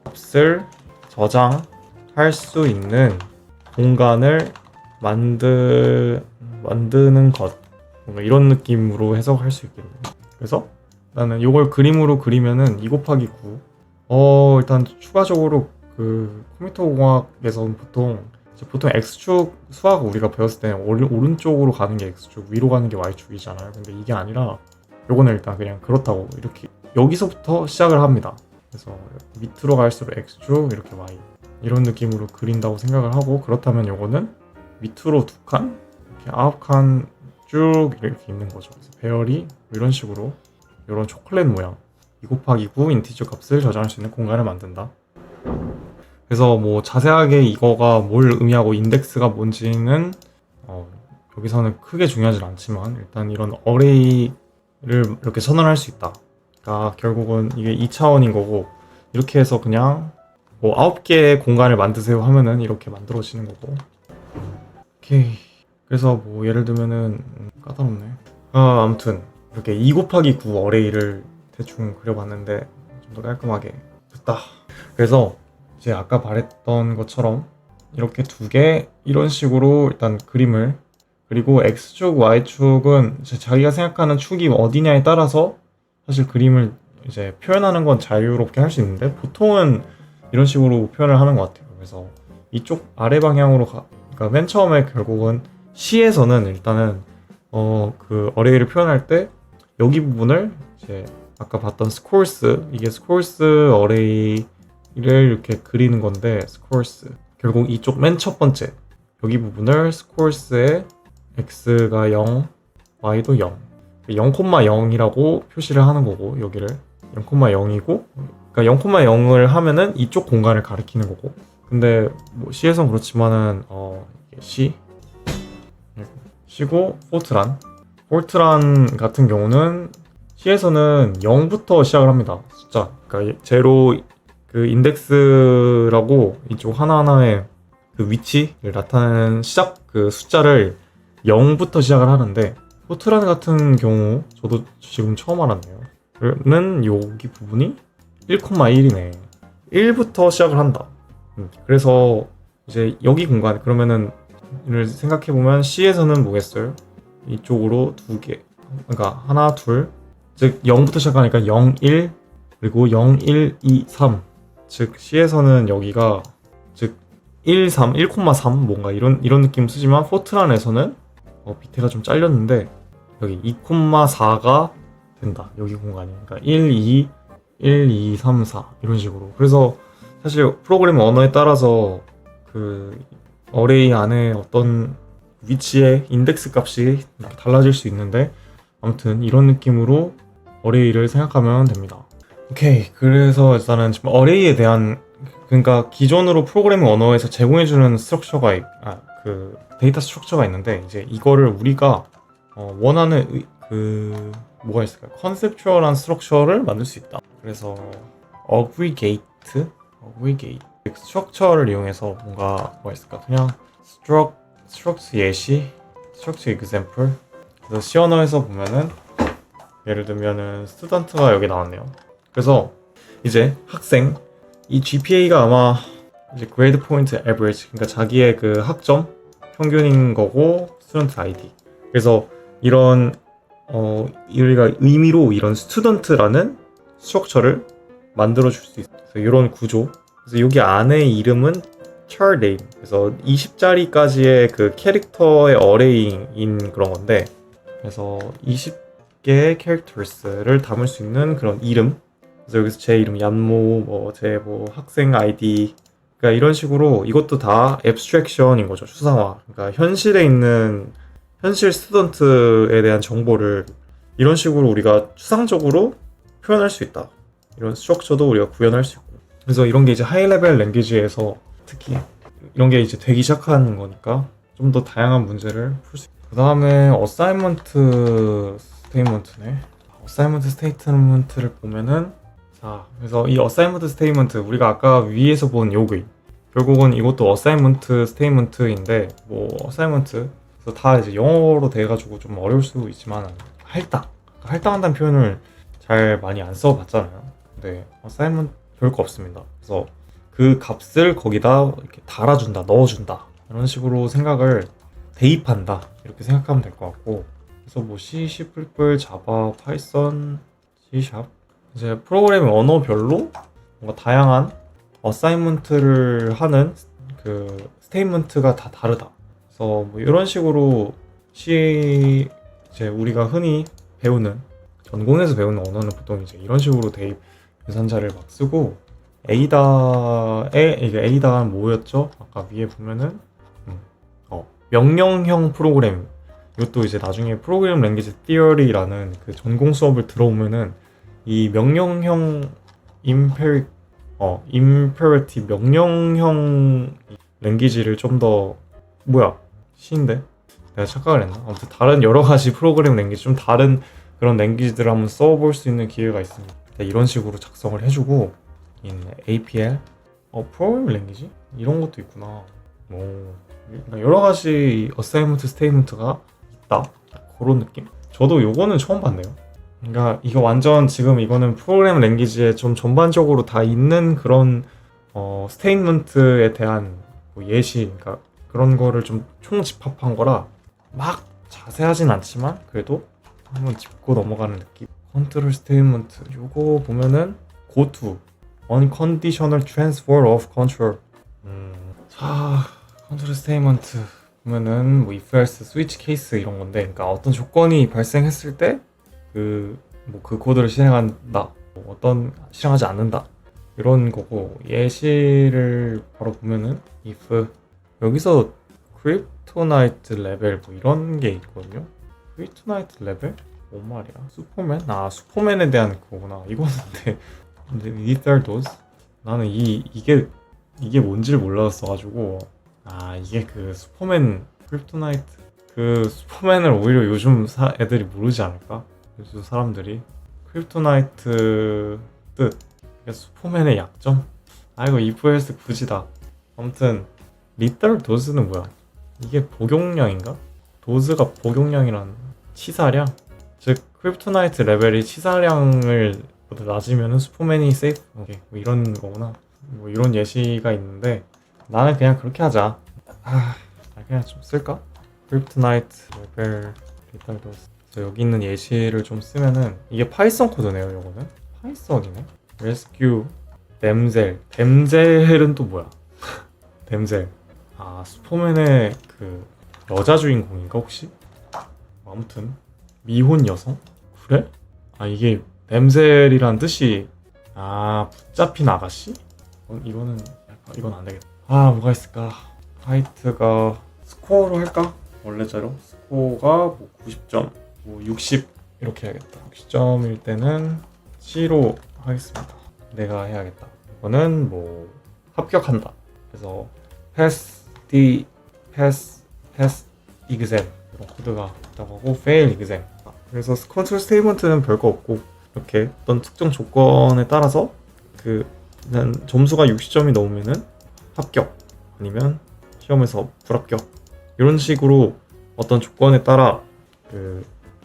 값을 저장할 수 있는 공간을 만드는 것, 뭔가 이런 느낌으로 해석할 수 있겠네요. 그래서 나는 이걸 그림으로 그리면은 2 곱하기 9. 일단 추가적으로 컴퓨터 공학에서는 보통 X축 수학 우리가 배웠을 때 오른쪽으로 가는 게 X축, 위로 가는 게 Y축이잖아요. 근데 이게 아니라 요거는 일단 그냥 그렇다고 이렇게 여기서부터 시작을 합니다. 그래서 밑으로 갈수록 X축, 이렇게 Y, 이런 느낌으로 그린다고 생각을 하고, 그렇다면 요거는 밑으로 2칸, 이렇게 9칸 쭉 이렇게 있는 거죠. 그래서 배열이 이런 식으로, 이런 초콜릿 모양, 2 곱하기 9 인티저 값을 저장할 수 있는 공간을 만든다. 그래서 뭐 자세하게 이거가 뭘 의미하고 인덱스가 뭔지는 여기서는 크게 중요하진 않지만, 일단 이런 어레이를 이렇게 선언할 수 있다. 그러니까 결국은 이게 2차원인 거고, 이렇게 해서 그냥 뭐 9개의 공간을 만드세요 하면은 이렇게 만들어지는 거고. 오케이. 그래서 뭐 예를 들면은 까다롭네. 아무튼 이렇게 2 곱하기 9 어레이를 대충 그려봤는데 좀 더 깔끔하게 됐다. 그래서 이제 아까 말했던 것처럼 이렇게 2개 이런 식으로 일단 그림을, 그리고 X축, Y축은 자기가 생각하는 축이 어디냐에 따라서 사실 그림을 이제 표현하는 건 자유롭게 할 수 있는데, 보통은 이런 식으로 표현을 하는 것 같아요. 그래서 이쪽 아래 방향으로 그러니까 맨 처음에 결국은 C에서는 일단은 그 어레이를 표현할 때 여기 부분을 이제 아까 봤던 scores, 이게 scores 어레이를 이렇게 그리는 건데, scores 결국 이쪽 맨 첫 번째 여기 부분을 scores에 x가 0, y도 0, 0,0이라고 표시를 하는 거고, 여기를 0,0이고, 그러니까 0,0을 하면은 이쪽 공간을 가리키는 거고. 근데 뭐 C에선 그렇지만은 C고 포트란 같은 경우는 C에서는 0부터 시작을 합니다. 숫자. 그러니까 제로 인덱스라고 이쪽 하나하나의 위치를 나타내는 시작 숫자를 0부터 시작을 하는데, 포트란 같은 경우 저도 지금 처음 알았네요. 는 여기 부분이 1,1이네. 1부터 시작을 한다. 그래서 이제 여기 공간 그러면은 를 생각해 보면 C에서는 뭐겠어요? 이쪽으로 두 개. 그러니까 하나, 둘. 즉 0부터 시작하니까 0, 1 그리고 0, 1, 2, 3. 즉 C에서는 여기가 즉 1, 3, 1,3 뭔가 이런 느낌 쓰지만 포트란에서는 밑에가 좀 잘렸는데 여기 2,4가 된다. 여기 공간이. 그러니까 1, 2, 1, 2, 3, 4 이런 식으로. 그래서 사실 프로그래밍 언어에 따라서 그 어레이 안에 어떤 위치의 인덱스 값이 달라질 수 있는데 아무튼 이런 느낌으로 어레이를 생각하면 됩니다. 오케이. 그래서 일단은 지금 어레이에 대한 그러니까 기존으로 프로그래밍 언어에서 제공해주는 스트럭처가 그 데이터 스트럭처가 있는데 이제 이거를 우리가 원하는 뭐가 있을까요? 컨셉추얼한 스트럭처를 만들 수 있다. 그래서 aggregate 스트럭처를 이용해서 뭐가 있을까? 그냥 struct 예시, struct example. 그래서 C 언어에서 보면은 예를 들면은 student가 여기 나왔네요. 그래서 이제 학생 이 GPA가 아마 이제 grade point average 그러니까 자기의 그 학점 평균인 거고 student ID. 그래서 이런 우리가 의미로 이런 student라는 스트럭처를 만들어 줄 수 있어요. 그래서 이런 구조. 그래서 여기 안에 이름은 char name. 그래서 20자리까지의 그 캐릭터의 어레이인 그런 건데, 그래서 20개의 캐릭터스를 담을 수 있는 그런 이름. 그래서 여기서 제 이름 얀모, 제 학생 아이디. 그러니까 이런 식으로 이것도 다 앱스트랙션인 거죠. 추상화. 그러니까 현실에 있는 현실 스튜던트에 대한 정보를 이런 식으로 우리가 추상적으로 표현할 수 있다. 이런 스트럭처도 우리가 구현할 수 있고. 그래서 이런 게 이제 하이 레벨 랭귀지에서 특히 이런 게 이제 되기 시작하는 거니까 좀 더 다양한 문제를 풀 수 있고. 그 다음에 어사이먼트 스테이트먼트네. 어사이먼트 스테이트먼트를 보면은 자, 그래서 이 어사이먼트 스테이트먼트 우리가 아까 위에서 본 요구인 결국은 이것도 어사이먼트 스테이트먼트인데 어사이먼트 그래서 다 이제 영어로 돼가지고 좀 어려울 수도 있지만 할당한다는 표현을 잘 많이 안 써봤잖아요. 근데 어사이먼트 별거 없습니다. 그래서 그 값을 거기다 이렇게 달아준다, 넣어준다 이런 식으로 생각을 대입한다 이렇게 생각하면 될 것 같고 그래서 C, C++, 자바, 파이썬, C# 이제 프로그래밍 언어별로 뭔가 다양한 어사이먼트를 하는 그 스테이트먼트가 다 다르다. 그래서 이런 식으로 C 이제 우리가 흔히 배우는 전공에서 배우는 언어는 보통 이제 이런 식으로 대입 계산자를 막 쓰고 이게 에이다는 뭐였죠? 아까 위에 보면은 명령형 프로그램 이것도 이제 나중에 프로그램 랭귀지 티어리라는 그 전공 수업을 들어오면은 이 명령형 임페러티브 명령형 랭귀지를 좀 더 C인데 내가 착각을 했나? 아무튼 다른 여러 가지 프로그램 랭귀지 좀 다른 그런 랭귀지들을 한번 써볼 수 있는 기회가 있습니다. 이런 식으로 작성을 해주고 APL 프로그램 랭귀지 이런 것도 있구나. 그러니까 여러 가지 어사이먼트 스테이트먼트가 있다. 그런 느낌? 저도 요거는 처음 봤네요. 그러니까 이거 완전 지금 이거는 프로그램 랭귀지에 좀 전반적으로 다 있는 그런 스테이트먼트에 대한 예시, 그러니까 그런 거를 좀 총집합한 거라 막 자세하진 않지만 그래도 한번 짚고 넘어가는 느낌. 컨트롤 스테이트먼트 요거 보면은 go to unconditional transfer of control. 자, 컨트롤 스테이트먼트 보면은 if else switch case 이런 건데, 그러니까 어떤 조건이 발생했을 때 그 코드를 실행한다, 어떤 실행하지 않는다 이런 거고, 예시를 바로 보면은 if 여기서 크립토나이트 레벨 이런 게 있거든요. 크립토나이트 레벨? 뭔 말이야? 슈퍼맨? 슈퍼맨에 대한 그거구나. 이거는 근데 lethal dose? 나는 이게 뭔지를 몰랐어가지고 이게 그 슈퍼맨 크립토나이트 그 슈퍼맨을 오히려 요즘 애들이 모르지 않을까? 요즘 사람들이 크립토나이트 뜻 슈퍼맨의 약점? 이거 if else 굳이다. 아무튼 lethal dose는 뭐야? 이게 복용량인가? 도즈가 복용량이란 치사량? 즉 크립토나이트 레벨이 치사량을 낮으면 슈퍼맨이 세이프 이런 거구나. 뭐 이런 예시가 있는데 나는 그냥 그렇게 하자. 그냥 좀 쓸까? 크립토나이트 레벨 데이터베이스. 그래서 여기 있는 예시를 좀 쓰면은 이게 파이썬 코드네요. 요거는 파이썬이네. rescue 댐젤은 또 뭐야? 댐젤. 슈퍼맨의 그 여자 주인공인가 혹시? 아무튼 미혼 여성? 그래? 이게 댐젤이란 뜻이 붙잡힌 아가씨? 이거는 이건 안 되겠다. 뭐가 있을까? 화이트가 스코어로 할까? 원래대로 스코어가 뭐 90점, 뭐 60 이렇게 해야겠다. 60점일 때는 C로 하겠습니다. 내가 해야겠다. 이거는 뭐 합격한다. 그래서 pass exam 이런 코드가 있다고 하고 fail exam. 그래서 컨트롤 스테이트먼트는 별거 없고 이렇게 어떤 특정 조건에 따라서 그냥 점수가 60점이 넘으면은 합격 아니면 시험에서 불합격 이런 식으로 어떤 조건에 따라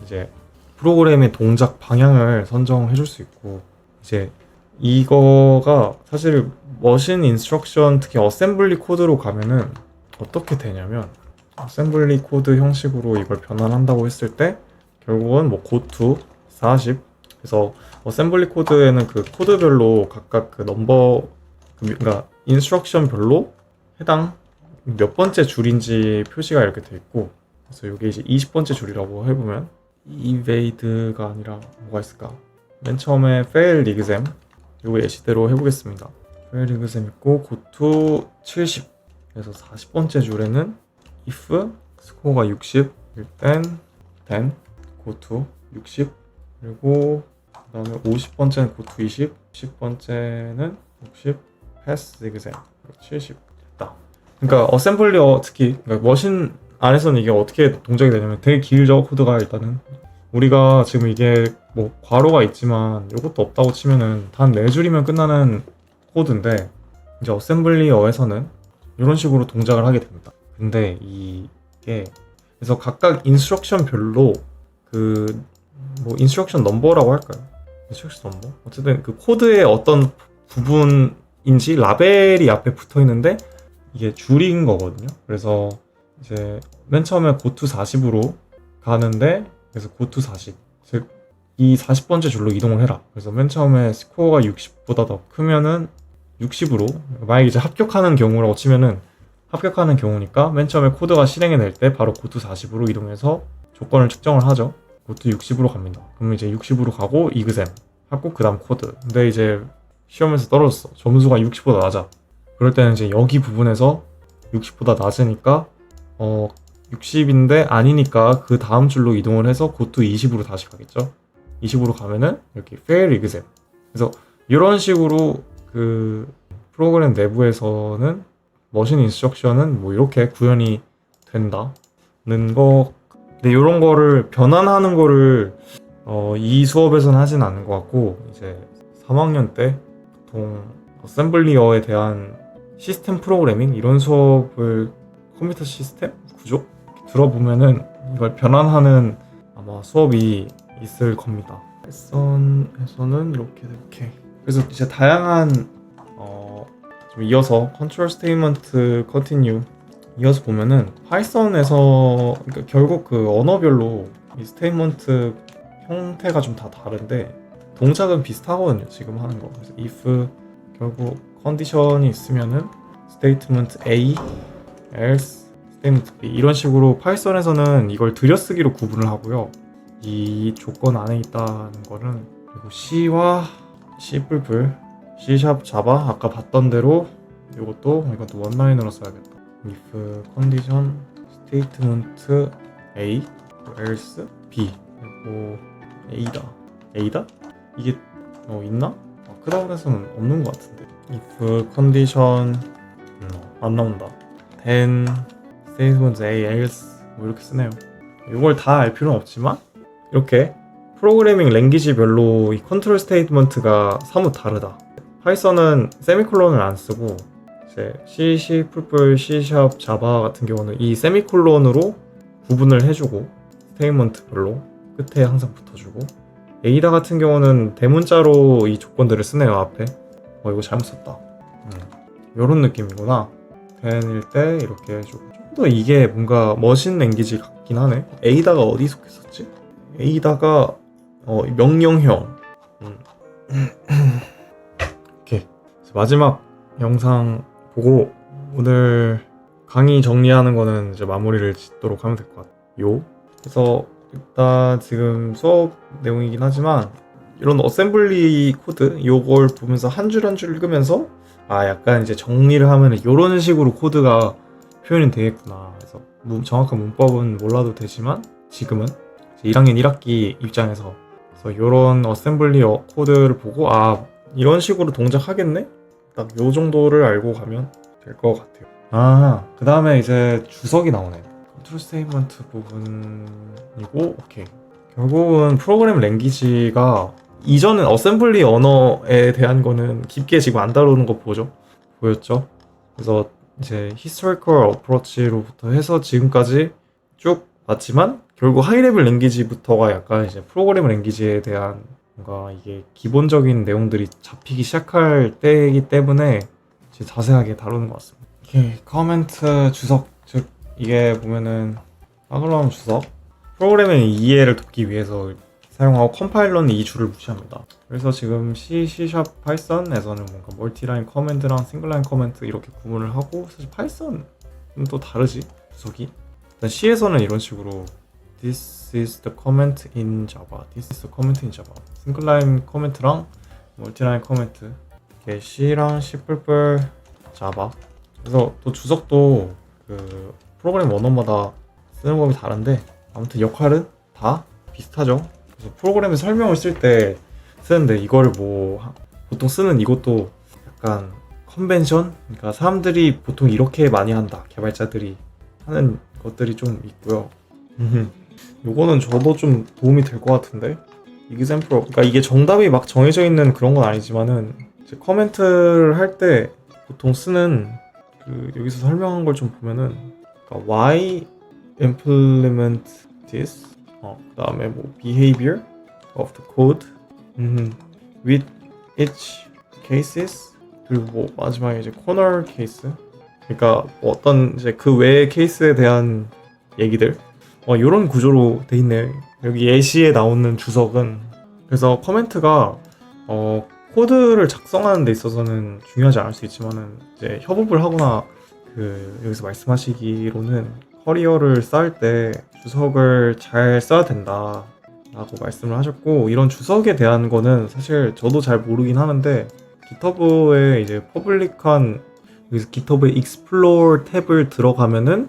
이제 프로그램의 동작 방향을 선정해 줄 수 있고 이제 이거가 사실 머신 인스트럭션 특히 어셈블리 코드로 가면은 어떻게 되냐면 어셈블리 코드 형식으로 이걸 변환한다고 했을 때 결국은 뭐 고투 40 그래서 어셈블리 코드에는 그 코드별로 각각 그 넘버 그러니까 인스트럭션별로 해당 몇 번째 줄인지 표시가 이렇게 돼 있고 그래서 이게 이제 20번째 줄이라고 해보면 evade가 아니라 뭐가 있을까? 맨 처음에 fail exam 요거 예시대로 해보겠습니다. fail exam 있고 고투 70 그래서 40번째 줄에는 if 스코어가 60일 땐 then 고투 60 그리고 그 다음에 50번째는 고투 20 60번째는 60 pass exam 70 됐다. 그러니까 어셈블리 특히 그러니까 머신 안에서는 이게 어떻게 동작이 되냐면 되게 길죠 코드가. 일단은 우리가 지금 이게 뭐 괄호가 있지만 이것도 없다고 치면은 단 4줄이면 끝나는 코드인데 이제 어셈블리어에서는 이런 식으로 동작을 하게 됩니다. 근데 이게 그래서 각각 인스트럭션별로 뭐 인스트럭션 넘버라고 할까요? 인스트럭션 넘버? 어쨌든 그 코드의 어떤 부분인지 라벨이 앞에 붙어 있는데 이게 줄인 거거든요. 그래서 이제 맨 처음에 고투 40으로 가는데 그래서 고투 40 즉 이 40번째 줄로 이동을 해라. 그래서 맨 처음에 스코어가 60보다 더 크면은 60으로 만약에 이제 합격하는 경우라고 치면은 합격하는 경우니까 맨 처음에 코드가 실행이 될 때 바로 고투 40으로 이동해서 조건을 측정을 하죠. 고투 60으로 갑니다. 그러면 이제 60으로 가고 exam 하고 그 다음 코드. 근데 이제 시험에서 떨어졌어. 점수가 60보다 낮아. 그럴 때는 이제 여기 부분에서 60보다 낮으니까 60인데 아니니까 그 다음 줄로 이동을 해서 고투 20으로 다시 가겠죠. 20으로 가면은 이렇게 fail exam. 그래서 이런 식으로 그 프로그램 내부에서는 머신 인스트럭션은 뭐 이렇게 구현이 된다는 거. 근데 이런 거를 변환하는 거를 이 수업에서는 하진 않는 것 같고 이제 3학년 때 보통 어셈블리어에 대한 시스템 프로그래밍 이런 수업을 컴퓨터 시스템 구조 들어보면은 이걸 변환하는 아마 수업이 있을 겁니다. 파이썬에서는 이렇게 그래서 이제 다양한 좀 이어서 컨트롤 스테이트먼트 컨티뉴 이어서 보면은 파이썬에서 그러니까 결국 그 언어별로 이 스테이트먼트 형태가 좀 다 다른데 동작은 비슷하거든요. 지금 하는 거. 그래서 if 결국 컨디션이 있으면은 스테이트먼트 A, else, 스테이트먼트 B 이런 식으로 파이썬에서는 이걸 들여쓰기로 구분을 하고요. 이 조건 안에 있다는 거는 그리고 C와 C++, C# 자바 아까 봤던 대로 이것도 원라인으로 써야겠다. if 컨디션 스테이트먼트 A, else B 그리고 A다? 이게 있나? 크다운에서는 없는 것 같은데. if 컨디션 안 나온다. then 스테이트먼트 A, else 뭐 이렇게 쓰네요. 이걸 다 알 필요는 없지만 이렇게 프로그래밍 랭귀지별로 이 컨트롤 스테이트먼트가 사뭇 다르다. 파이썬은 세미콜론을 안 쓰고 이제 C, C++, C# 자바 같은 경우는 이 세미콜론으로 구분을 해주고 스테이트먼트별로 끝에 항상 붙어주고 에이다 같은 경우는 대문자로 이 조건들을 쓰네요. 앞에 이거 잘못 썼다. 요런 느낌이구나. 10일 때 이렇게 좀 더 이게 뭔가 머신 랭귀지 같긴 하네. 에이다가 어디 속했었지? 에이다가 명령형. 오케이. 마지막 영상 보고 오늘 강의 정리하는 거는 이제 마무리를 짓도록 하면 될 것 같아요. 그래서 일단 지금 수업 내용이긴 하지만 이런 어셈블리 코드 요걸 보면서 한 줄 한 줄 읽으면서 약간 이제 정리를 하면 이런 식으로 코드가 표현이 되겠구나. 그래서 정확한 문법은 몰라도 되지만 지금은 1학년 1학기 입장에서 그래서 이런 어셈블리 코드를 보고 이런 식으로 동작하겠네? 딱 요 정도를 알고 가면 될 것 같아요. 그 다음에 이제 주석이 나오네. 컨트롤 스테이트먼트 부분이고, 오케이. 결국은 프로그램 랭귀지가 이전은 어셈블리 언어에 대한 거는 깊게 지금 안 다루는 거 보였죠? 그래서 이제 historical approach로부터 해서 지금까지 쭉 왔지만 결국 하이레벨 랭귀지부터가 약간 이제 프로그램 랭귀지에 대한 뭔가 이게 기본적인 내용들이 잡히기 시작할 때이기 때문에 이제 자세하게 다루는 것 같습니다. 이렇게 커멘트 주석, 즉 이게 보면은 파글럼 주석 프로그램의 이해를 돕기 위해서 사용하고 컴파일러는 이 줄을 무시합니다. 그래서 지금 C, C# 파이썬에서는 뭔가 멀티라인 커맨드랑 싱글라인 커맨드 이렇게 구분을 하고 사실 파이썬은 또 다르지 주석이. 일단 C에서는 이런 식으로 This is the comment in Java. This is the comment in Java. 싱글라인 커멘트랑 멀티라인 커멘트. 이렇게 C랑 C++ Java. 그래서 또 주석도 그 프로그램 언어마다 쓰는 법이 다른데 아무튼 역할은 다 비슷하죠. 그래서 프로그램에 설명을 쓸 때 쓰는데 이거를 보통 쓰는 이것도 약간 컨벤션? 그러니까 사람들이 보통 이렇게 많이 한다. 개발자들이 하는 것들이 좀 있고요. 요거는 저도 좀 도움이 될 것 같은데 example, 그러니까 이게 정답이 막 정해져 있는 그런 건 아니지만은 이제 커멘트를 할 때 보통 쓰는 여기서 설명한 걸 좀 보면은 그러니까 why implement this 그 다음에 behavior of the code with each cases 그리고 마지막에 이제 corner case 그러니까 어떤 이제 그 외의 케이스에 대한 얘기들 이런 구조로 돼 있네. 여기 예시에 나오는 주석은 그래서 커멘트가 코드를 작성하는 데 있어서는 중요하지 않을 수 있지만은 이제 협업을 하거나 여기서 말씀하시기로는 커리어를 쌓을 때 주석을 잘 써야 된다 라고 말씀을 하셨고 이런 주석에 대한 거는 사실 저도 잘 모르긴 하는데 GitHub에 이제 퍼블릭한 여기서 GitHub의 Explore 탭을 들어가면은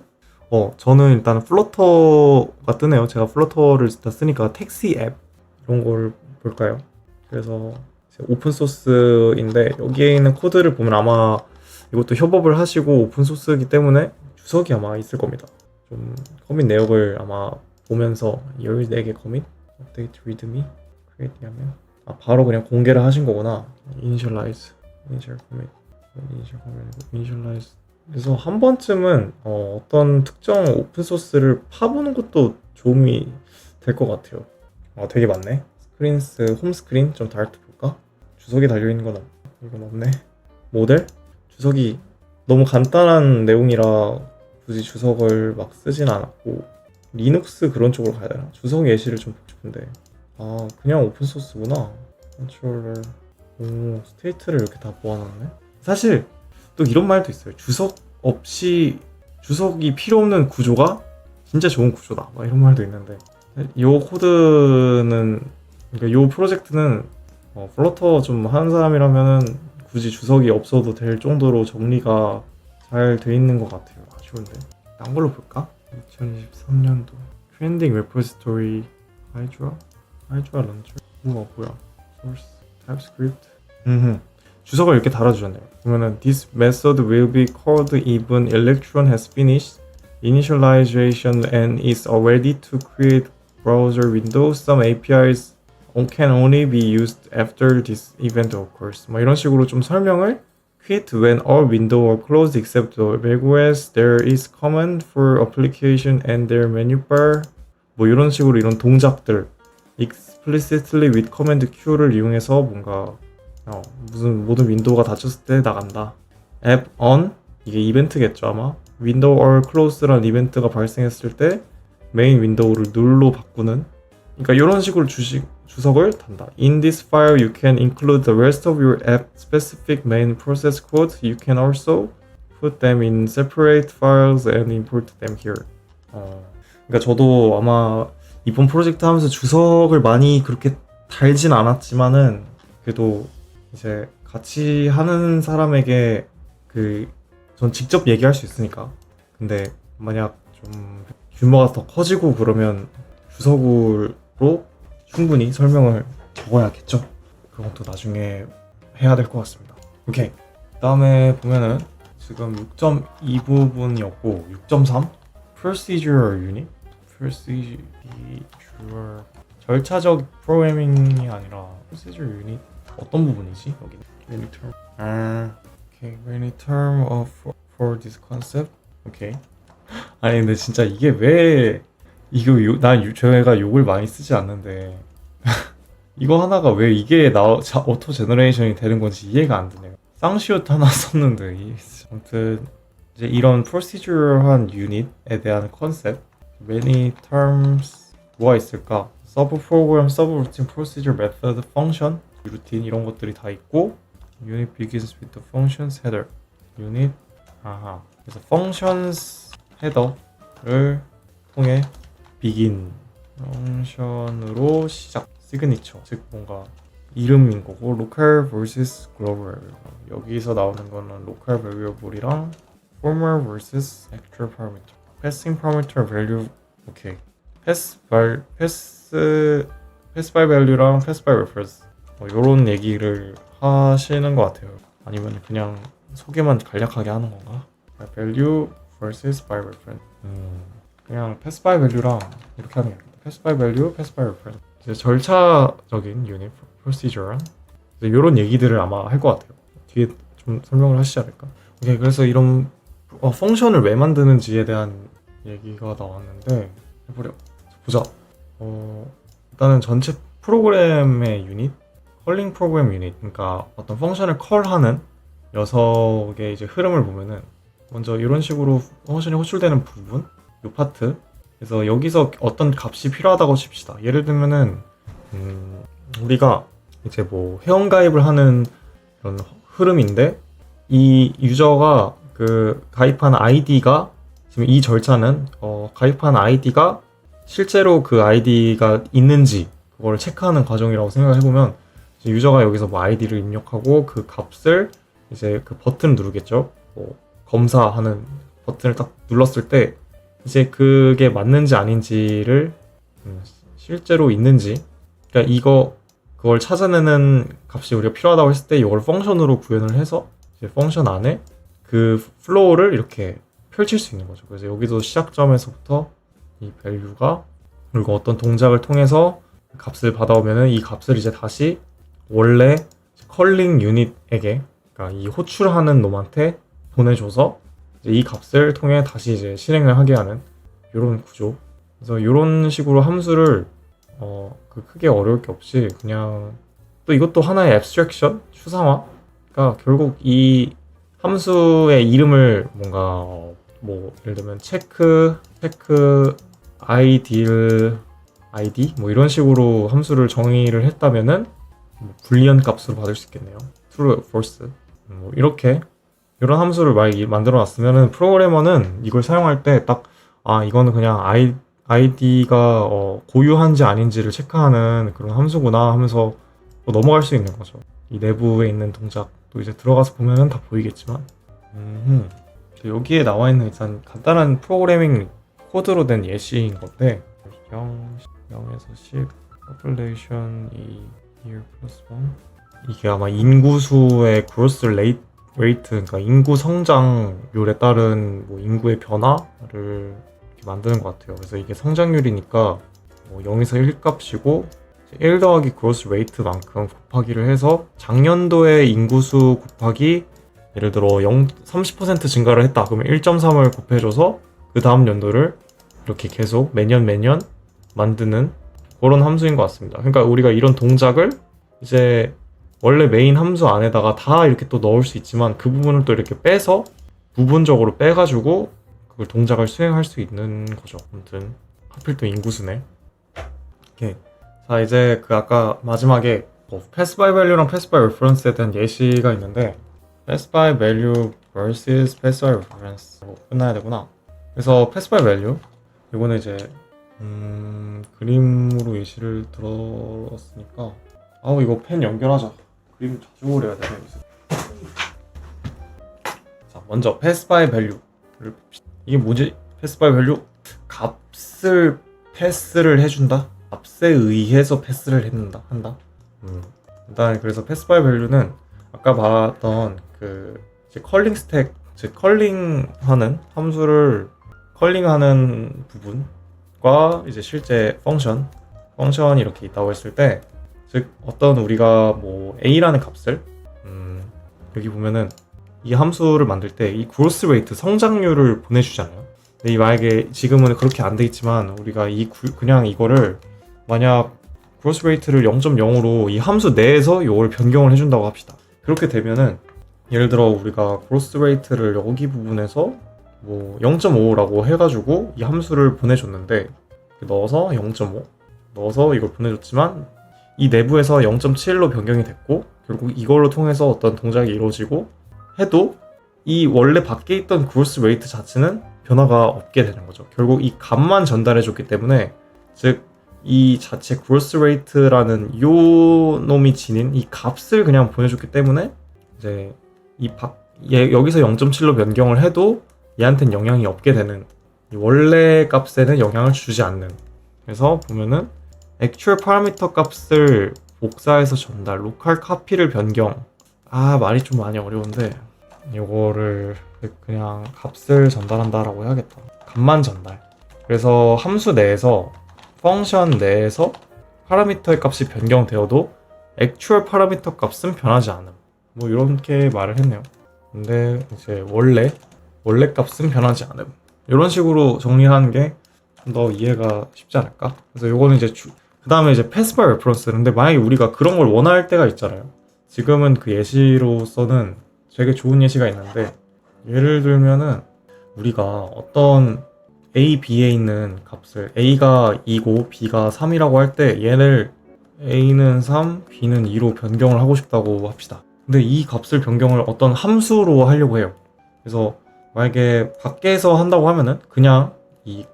저는 일단 플러터가 뜨네요. 제가 플러터를 일단 쓰니까 택시 앱 이런 거를 볼까요? 그래서 오픈소스인데 여기에 있는 코드를 보면 아마 이것도 협업을 하시고 오픈소스이기 때문에 주석이 아마 있을 겁니다. 좀 커밋 내역을 아마 보면서 14개 커밋 update readme create 하면 바로 그냥 공개를 하신 거구나. initialize 그래서 한 번쯤은 어떤 특정 오픈소스를 파보는 것도 도움이 될 것 같아요. 되게 많네. 스크린스 홈스크린 좀 다르게 볼까? 주석이 달려있는 건 이건 없네. 모델? 주석이 너무 간단한 내용이라 굳이 주석을 막 쓰진 않았고 리눅스 그런 쪽으로 가야 되나? 주석 예시를 좀 보고 싶은데 그냥 오픈소스구나. 컨트롤러 스테이트를 이렇게 다 모아놨네. 사실 또 이런 말도 있어요. 주석 없이 주석이 필요 없는 구조가 진짜 좋은 구조다. 막 이런 말도 있는데 이 코드는 그러니까 이 프로젝트는 플러터 좀 하는 사람이라면은 굳이 주석이 없어도 될 정도로 정리가 잘 돼 있는 것 같아요. 아쉬운데 딴 걸로 볼까? 2023년도 트렌딩 레포지토리 하이드라 런처 뭐야 source typescript 주석을 이렇게 달아주셨네요. 그러면은 this method will be called even electron has finished initialization and is ready to create browser windows. Some APIs can only be used after this event occurs. 이런 식으로 좀 설명을 quit when all windows are closed except the macOS. There is command for application and their menu bar. 이런 식으로 이런 동작들 explicitly with command Q를 이용해서 뭔가 무슨 모든 윈도우가 닫혔을 때 나간다. app on 이게 이벤트겠죠 아마. window or close라는 이벤트가 발생했을 때 메인 윈도우를 nul로 바꾸는. 그러니까 이런 식으로 주석을 단다. In this file, you can include the rest of your app specific main process code. You can also put them in separate files and import them here. 그러니까 저도 아마 이번 프로젝트 하면서 주석을 많이 그렇게 달진 않았지만은 그래도 이제 같이 하는 사람에게 전 직접 얘기할 수 있으니까. 근데 만약 좀 규모가 더 커지고 그러면 주석으로 충분히 설명을 적어야겠죠. 그런 것도 나중에 해야 될 것 같습니다. 오케이. 그다음에 보면은 지금 6.2 부분이었고 6.3 Procedural Unit. Procedural 절차적 프로그래밍이 아니라 Procedural Unit 어떤 부분이지 여기? Any term. Okay. Any term for this concept. 오케이. 아니 근데 진짜 이게 왜 제가 욕을 많이 쓰지 않는데 이거 하나가 왜 이게 오토 제너레이션이 되는 건지 이해가 안 되네요. 쌍시옷 하나 썼는데 아무튼 이제 이런 프로시저럴한 유닛에 대한 컨셉 many terms 뭐가 있을까? 서브 프로그램, 서브 루틴, 프로시저, 메서드, 펑션, 루틴 이런 것들이 다 있고 unit begins with the functions header. unit 그래서 functions 헤더를 통해 begin 펑션으로 시작 시그니처 즉 뭔가 이름인 거고 local vs global 여기서 나오는 거는 local variable이랑 formal vs actual parameter passing parameter value 오케이 pass by value랑 pass by reference 요런 얘기를 하시는 것 같아요. 아니면 그냥 소개만 간략하게 하는 건가? value versus by reference 그냥 pass by value랑 이렇게 하는 게 pass by value, pass by reference 이제 절차적인 유닛 프로시저랑 이런 얘기들을 아마 할 것 같아요. 뒤에 좀 설명을 하시지 않을까? 오케이, 그래서 이런 펑션을 왜 만드는지에 대한 얘기가 나왔는데 보자. 일단은 전체 프로그램의 유닛, 컬링 프로그램 유닛, 그러니까 어떤 펑션을 컬하는 녀석의 이제 흐름을 보면은 먼저 이런 식으로 펑션이 호출되는 부분, 이 파트. 그래서 여기서 어떤 값이 필요하다고 칩시다. 예를 들면은 우리가 이제 뭐 회원가입을 하는 그런 흐름인데 이 유저가 가입한 아이디가 지금 이 절차는 가입한 아이디가 실제로 그 아이디가 있는지 그걸 체크하는 과정이라고 생각을 해보면 유저가 여기서 뭐 아이디를 입력하고 그 값을 이제 그 버튼을 누르겠죠. 뭐 검사하는 버튼을 딱 눌렀을 때 이제 그게 맞는지 아닌지를 실제로 있는지 그러니까 그걸 찾아내는 값이 우리가 필요하다고 했을 때 이걸 펑션으로 구현을 해서 이제 펑션 안에 그 플로우를 이렇게 펼칠 수 있는 거죠. 그래서 여기도 시작점에서부터 이 value가 그리고 어떤 동작을 통해서 값을 받아오면은 이 값을 이제 다시 원래 컬링 유닛에게 그러니까 이 호출하는 놈한테 보내줘서 이제 이 값을 통해 다시 이제 실행을 하게 하는 이런 구조. 그래서 이런 식으로 함수를 크게 어려울 게 없이 그냥 또 이것도 하나의 앱스트랙션 추상화. 그러니까 결국 이 함수의 이름을 뭔가 뭐 예를 들면 체크 id 뭐 이런 식으로 함수를 정의를 했다면은 뭐 불리언 값으로 받을 수 있겠네요. true, false 뭐 이렇게 이런 함수를 만들어 놨으면은 프로그래머는 이걸 사용할 때 딱 이거는 그냥 아이디가 고유한지 아닌지를 체크하는 그런 함수구나 하면서 또 넘어갈 수 있는 거죠. 이 내부에 있는 동작도 이제 들어가서 보면은 다 보이겠지만 여기에 나와 있는 일단 간단한 프로그래밍 코드로 된 예시인 건데 0에서 10 population year plus 1 이게 아마 인구수의 growth rate 그러니까 인구 성장률에 따른 뭐 인구의 변화를 이렇게 만드는 것 같아요. 그래서 이게 성장률이니까 뭐 0에서 1 값이고 1 더하기 growth rate만큼 곱하기를 해서 작년도의 인구수 곱하기 예를 들어 30% 증가를 했다. 그러면 1.3을 곱해줘서 그 다음 연도를 이렇게 계속 매년 만드는 그런 함수인 것 같습니다. 그러니까 우리가 이런 동작을 이제 원래 메인 함수 안에다가 다 이렇게 또 넣을 수 있지만 그 부분을 또 이렇게 빼서 부분적으로 빼가지고 그걸 동작을 수행할 수 있는 거죠. 아무튼 하필 또 인구수네. 오케이. 자, 이제 그 아까 마지막에 pass by value랑 pass by reference에 대한 예시가 있는데 pass by value versus pass by reference 끝나야 되구나. 그래서 pass by value 이거는 이제 그림으로 예시를 들었으니까 이거 펜 연결하자. 그림 자주 그려야 되네. 자, 먼저 pass by value를 봅시다. 이게 뭐지? pass by value? 값을 패스를 해준다? 값에 의해서 패스를 한다? 일단 그래서 pass by value는 아까 봤던 그 이제 컬링 스택, 즉 컬링하는 함수를 컬링하는 부분과 이제 실제 펑션이 이렇게 있다고 했을 때, 즉 어떤 우리가 뭐 a라는 값을 여기 보면은 이 함수를 만들 때 이 growth rate 성장률을 보내주잖아요. 근데 이 만약에 지금은 그렇게 안 돼 있지만 우리가 그냥 이거를 만약 growth rate를 0.0으로 이 함수 내에서 이걸 변경을 해준다고 합시다. 그렇게 되면은 예를 들어 우리가 growth rate를 여기 부분에서 뭐 0.5라고 해가지고 이 함수를 보내줬는데 넣어서 0.5 넣어서 이걸 보내줬지만 이 내부에서 0.7로 변경이 됐고 결국 이걸로 통해서 어떤 동작이 이루어지고 해도 이 원래 밖에 있던 growth rate 자체는 변화가 없게 되는 거죠. 결국 이 값만 전달해줬기 때문에, 즉 이 자체 growth rate라는 요 놈이 지닌 이 값을 그냥 보내줬기 때문에 이제 여기서 0.7로 변경을 해도 얘한테는 영향이 없게 되는, 이 원래 값에는 영향을 주지 않는. 그래서 보면은 actual parameter 값을 복사해서 전달, local copy를 변경. 말이 좀 많이 어려운데 이거를 그냥 값을 전달한다라고 해야겠다. 값만 전달. 그래서 함수 내에서 펑션 내에서 파라미터의 값이 변경되어도 액츄얼 파라미터 값은 변하지 않음. 뭐 이렇게 말을 했네요. 근데 이제 원래 값은 변하지 않음. 이런 식으로 정리하는 게 좀 더 이해가 쉽지 않을까? 그래서 요거는 이제 그 다음에 이제 패스 바이 레퍼런스. 근데 만약에 우리가 그런 걸 원할 때가 있잖아요. 지금은 그 예시로서는 되게 좋은 예시가 있는데, 예를 들면은 우리가 어떤 A, B에 있는 값을 A가 2고 B가 3이라고 할 때 얘를 A는 3, B는 2로 변경을 하고 싶다고 합시다. 근데 이 값을 변경을 어떤 함수로 하려고 해요. 그래서 만약에 밖에서 한다고 하면은 그냥 이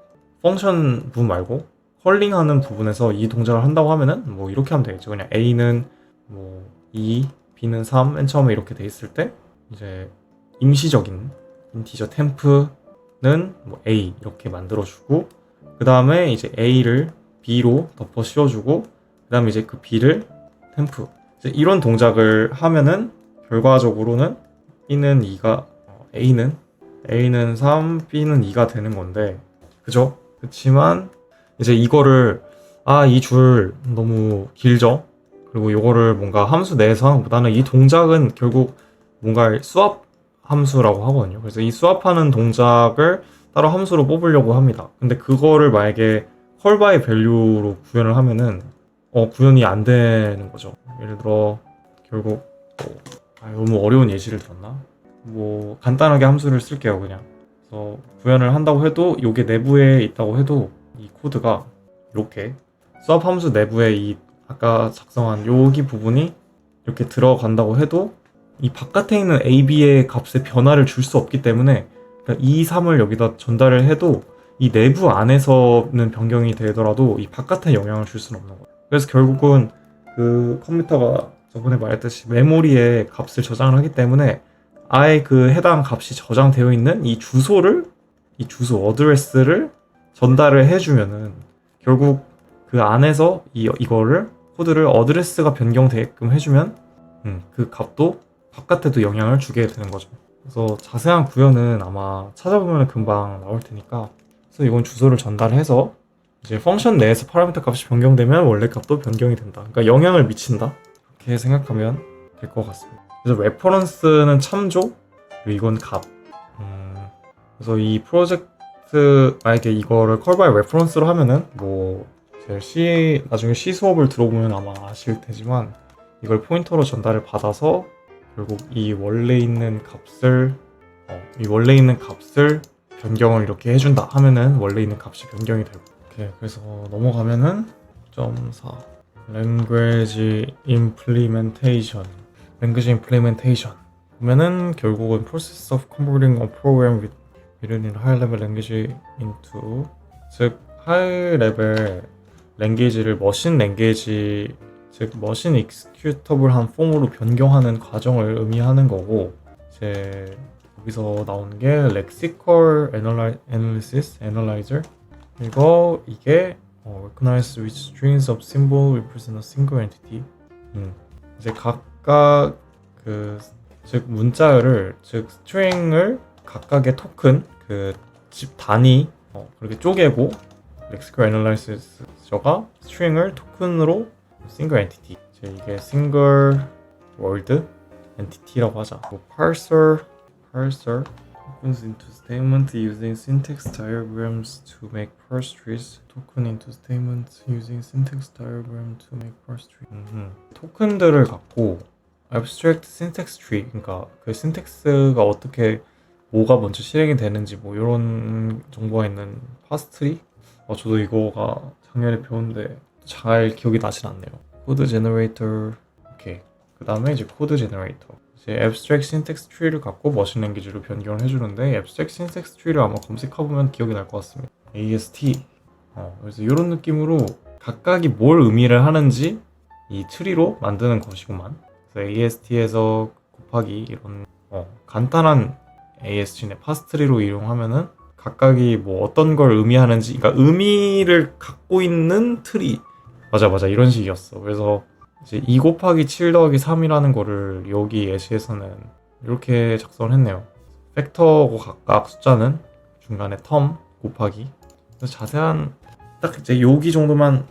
펑션 부분 말고 컬링하는 부분에서 이 동작을 한다고 하면은 뭐 이렇게 하면 되겠죠. 그냥 A는 뭐 2, B는 3, 맨 처음에 이렇게 돼 있을 때 이제 임시적인 인티저 템프는 뭐 A 이렇게 만들어주고, 그 다음에 이제 A를 B로 덮어 씌워주고, 그 다음에 이제 그 B를 템프, 이제 이런 동작을 하면은 결과적으로는 B는 2가 A는 3, B는 2가 되는 건데, 그죠? 그렇지만 이제 이거를 이 줄 너무 길죠? 그리고 이거를 뭔가 함수 내에서 하는 것보다는 이 동작은 결국 뭔가 수합 함수라고 하거든요. 그래서 이 수합하는 동작을 따로 함수로 뽑으려고 합니다. 근데 그거를 만약에 call by value로 구현을 하면은 구현이 안 되는 거죠. 예를 들어 결국 너무 어려운 예시를 들었나? 뭐 간단하게 함수를 쓸게요. 그냥 그래서 구현을 한다고 해도 이게 내부에 있다고 해도 이 코드가 이렇게 수합 함수 내부에 이 아까 작성한 여기 부분이 이렇게 들어간다고 해도 이 바깥에 있는 A, B의 값에 변화를 줄 수 없기 때문에, 그러니까 2, 3을 여기다 전달을 해도 이 내부 안에서는 변경이 되더라도 이 바깥에 영향을 줄 수는 없는 거예요. 그래서 결국은 그 컴퓨터가 저번에 말했듯이 메모리에 값을 저장을 하기 때문에 아예 그 해당 값이 저장되어 있는 이 주소 어드레스를 전달을 해주면은 결국 그 안에서 이거를 코드를 어드레스가 변경되게끔 해주면 그 값도 바깥에도 영향을 주게 되는 거죠. 그래서 자세한 구현은 아마 찾아보면 금방 나올 테니까, 그래서 이건 주소를 전달해서 이제 펑션 내에서 파라미터 값이 변경되면 원래 값도 변경이 된다. 그러니까 영향을 미친다. 그렇게 생각하면 될 것 같습니다. 그래서 레퍼런스는 참조, 그리고 이건 값. 그래서 이 프로젝트 만약에 이거를 call by reference로 하면은 뭐 나중에 C 수업을 들어보면 아마 아실 테지만 이걸 포인터로 전달을 받아서 결국 이 원래 있는 값을 변경을 이렇게 해준다 하면은 원래 있는 값이 변경이 되고. 오케이, 그래서 넘어가면은 9.4 Language Implementation 보면은 결국은 Process of Converting a Program written in high level language into, 즉 하이 레벨 랭귀지를 머신 랭귀지, 즉 머신 익스큐터블한 폼으로 변경하는 과정을 의미하는 거고, 이제 여기서 나오는 게 Lexical Analyzer. 이게 recognize which strings of symbol represent a single entity. 이제 각각 즉 문자열을, 즉 스트링을 각각의 토큰, 집 단위 그렇게 쪼개고, Lexical Analyzer가 스트링을 토큰으로 single entity, 이게 single word entity라고 하자. parser tokens into statement using syntax diagrams to make parse trees. token into statements using syntax diagram to make parse tree. 토큰들을 갖고 abstract syntax tree, 그러니까 그 syntax가 어떻게 뭐가 먼저 실행이 되는지 뭐 이런 정보가 있는 parse tree. 저도 이거가 작년에 배웠는데 잘 기억이 나진 않네요. 코드 제너레이터. 오케이. 그 다음에 이제 코드 제너레이터. 이제 abstract syntax tree를 갖고 머신 랭귀지로 변경을 해주는데, abstract syntax tree를 아마 검색해보면 기억이 날 것 같습니다. AST. 그래서 이런 느낌으로 각각이 뭘 의미를 하는지 이 트리로 만드는 것이구만. 그래서 AST에서 곱하기 이런 간단한 AST네 파스트리로 이용하면은 각각이 뭐 어떤 걸 의미하는지, 그러니까 의미를 갖고 있는 트리. 맞아 이런 식이었어. 그래서 이제 2 곱하기 7 더하기 3이라는 거를 여기 예시에서는 이렇게 작성을 했네요. 팩터고 각각 숫자는 중간에 텀 곱하기. 그래서 자세한 딱 이제 여기 정도만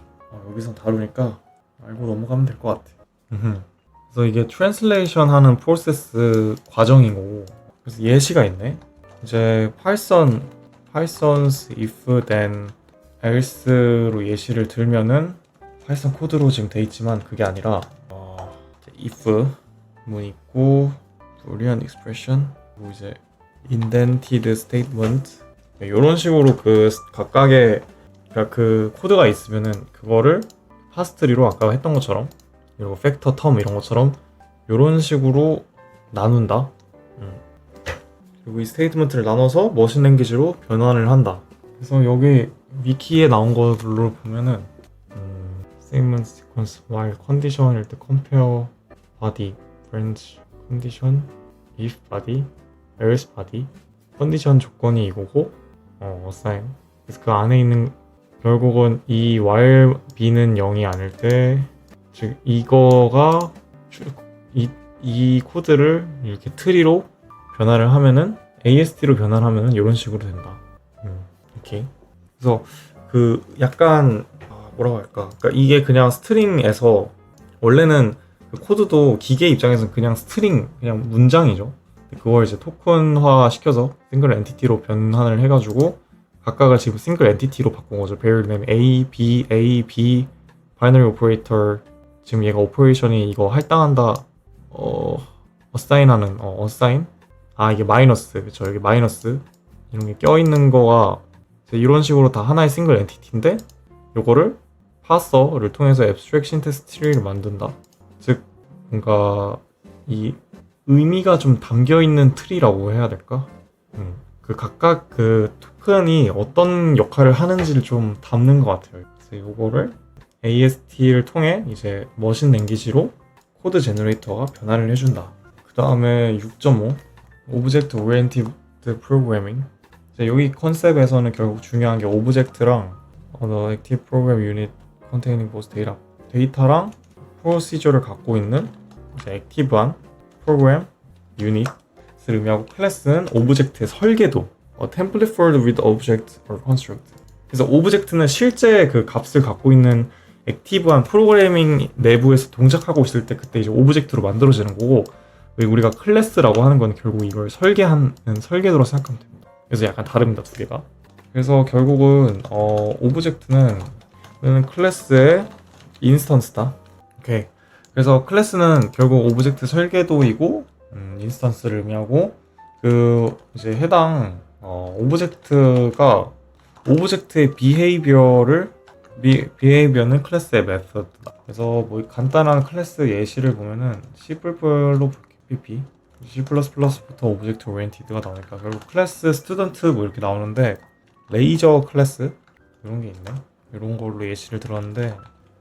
여기서 다루니까 알고 넘어가면 될 것 같아. 그래서 이게 트랜슬레이션 하는 프로세스 과정이고, 그래서 예시가 있네. 이제 Python's if then else로 예시를 들면은 파이썬 코드로 지금 돼 있지만 그게 아니라 if 문 있고 boolean expression, 그리고 이제 indented statement, 이런 식으로 그 각각의, 그러니까 그 코드가 있으면은 그거를 파스트리로 아까 했던 것처럼, 그리고 팩터 텀 이런 것처럼 이런 식으로 나눈다. 그리고 이 스테이트먼트를 나눠서 머신 랭귀지로 변환을 한다. 그래서 여기 위키에 나온 걸로 보면은 statement sequence while condition일 때 compare body branch condition if body else body, 컨디션 조건이 이거고 assign. 그래서 그 안에 있는 결국은 이 while b는 0이 아닐 때, 즉 이거가 이 코드를 이렇게 트리로 변화를 하면은, AST로 변화를 하면은 이런 식으로 된다. 오케이. 그래서 그 약간 뭐라고 할까? 그러니까 이게 그냥 스트링에서, 원래는 그 코드도 기계 입장에서는 그냥 스트링, 그냥 문장이죠. 그걸 이제 토큰화 시켜서 싱글 엔티티로 변환을 해가지고 각각을 지금 싱글 엔티티로 바꾼 거죠. 배열 네임 A, B, 바이너리 오퍼레이터. 지금 얘가 오퍼레이션이 이거 할당한다, 어사인하는 어사인. 이게 마이너스, 그쵸. 여기 마이너스 이런 게 껴있는 거가 이런 식으로 다 하나의 싱글 엔티티인데, 요거를 파서를 통해서 abstract syntax tree를 만든다. 즉 뭔가 이 의미가 좀 담겨있는 트리라고 해야 될까? 그 각각 그 토큰이 어떤 역할을 하는지를 좀 담는 것 같아요. 그래서 요거를 AST를 통해 이제 머신 랭귀지로 코드 제너레이터가 변환을 해준다. 그 다음에 6.5 Object Oriented Programming. 여기 컨셉에서는 결국 중요한 게 오브젝트랑 The Active Program Unit Containing Both Data, 데이터랑 프로시저를 갖고 있는 이제 액티브한 프로그램 유닛을 의미하고, 클래스는 오브젝트의 설계도, template for the with object or construct. 그래서 오브젝트는 실제 그 값을 갖고 있는 액티브한 프로그래밍 내부에서 동작하고 있을 때 그때 이제 오브젝트로 만들어지는 거고, 우리가 클래스라고 하는 건 결국 이걸 설계하는 설계도로 생각하면 됩니다. 그래서 약간 다릅니다, 두 개가. 그래서 결국은 오브젝트는 클래스의 인스턴스다. 오케이. 그래서 클래스는 결국 오브젝트 설계도이고 인스턴스를 의미하고 그 이제 해당 오브젝트가 오브젝트의 비헤이비어는 클래스의 메서드다. 그래서 뭐 간단한 클래스 예시를 보면은 C++로 PP, C++부터 오브젝트 오리엔티드가 나오니까 결국 클래스 스튜던트 뭐 이렇게 나오는데 레이저 클래스 이런 게 있네. 이런 걸로 예시를 들었는데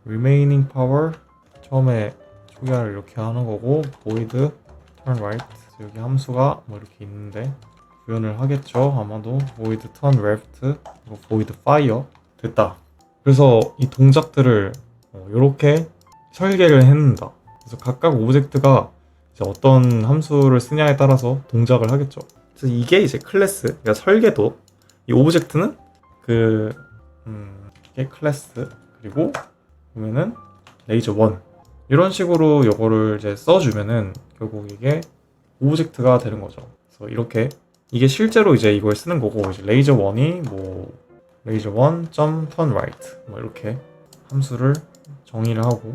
remaining power 처음에 초기화를 이렇게 하는 거고 void turn right 여기 함수가 뭐 이렇게 있는데 구현을 하겠죠. 아마도 void turn left 그리고 void fire 됐다. 그래서 이 동작들을 이렇게 설계를 해놓는다. 그래서 각각 오브젝트가 이제 어떤 함수를 쓰냐에 따라서 동작을 하겠죠. 그래서 이게 이제 클래스, 그러니까 설계도. 이 오브젝트는 이게 클래스 그리고 보면은 레이저 1 이런 식으로 이거를 이제 써주면은 결국 이게 오브젝트가 되는 거죠. 그래서 이렇게 이게 실제로 이제 이걸 쓰는 거고 이제 레이저 1이 뭐 레이저 1 turn right 뭐 이렇게 함수를 정의를 하고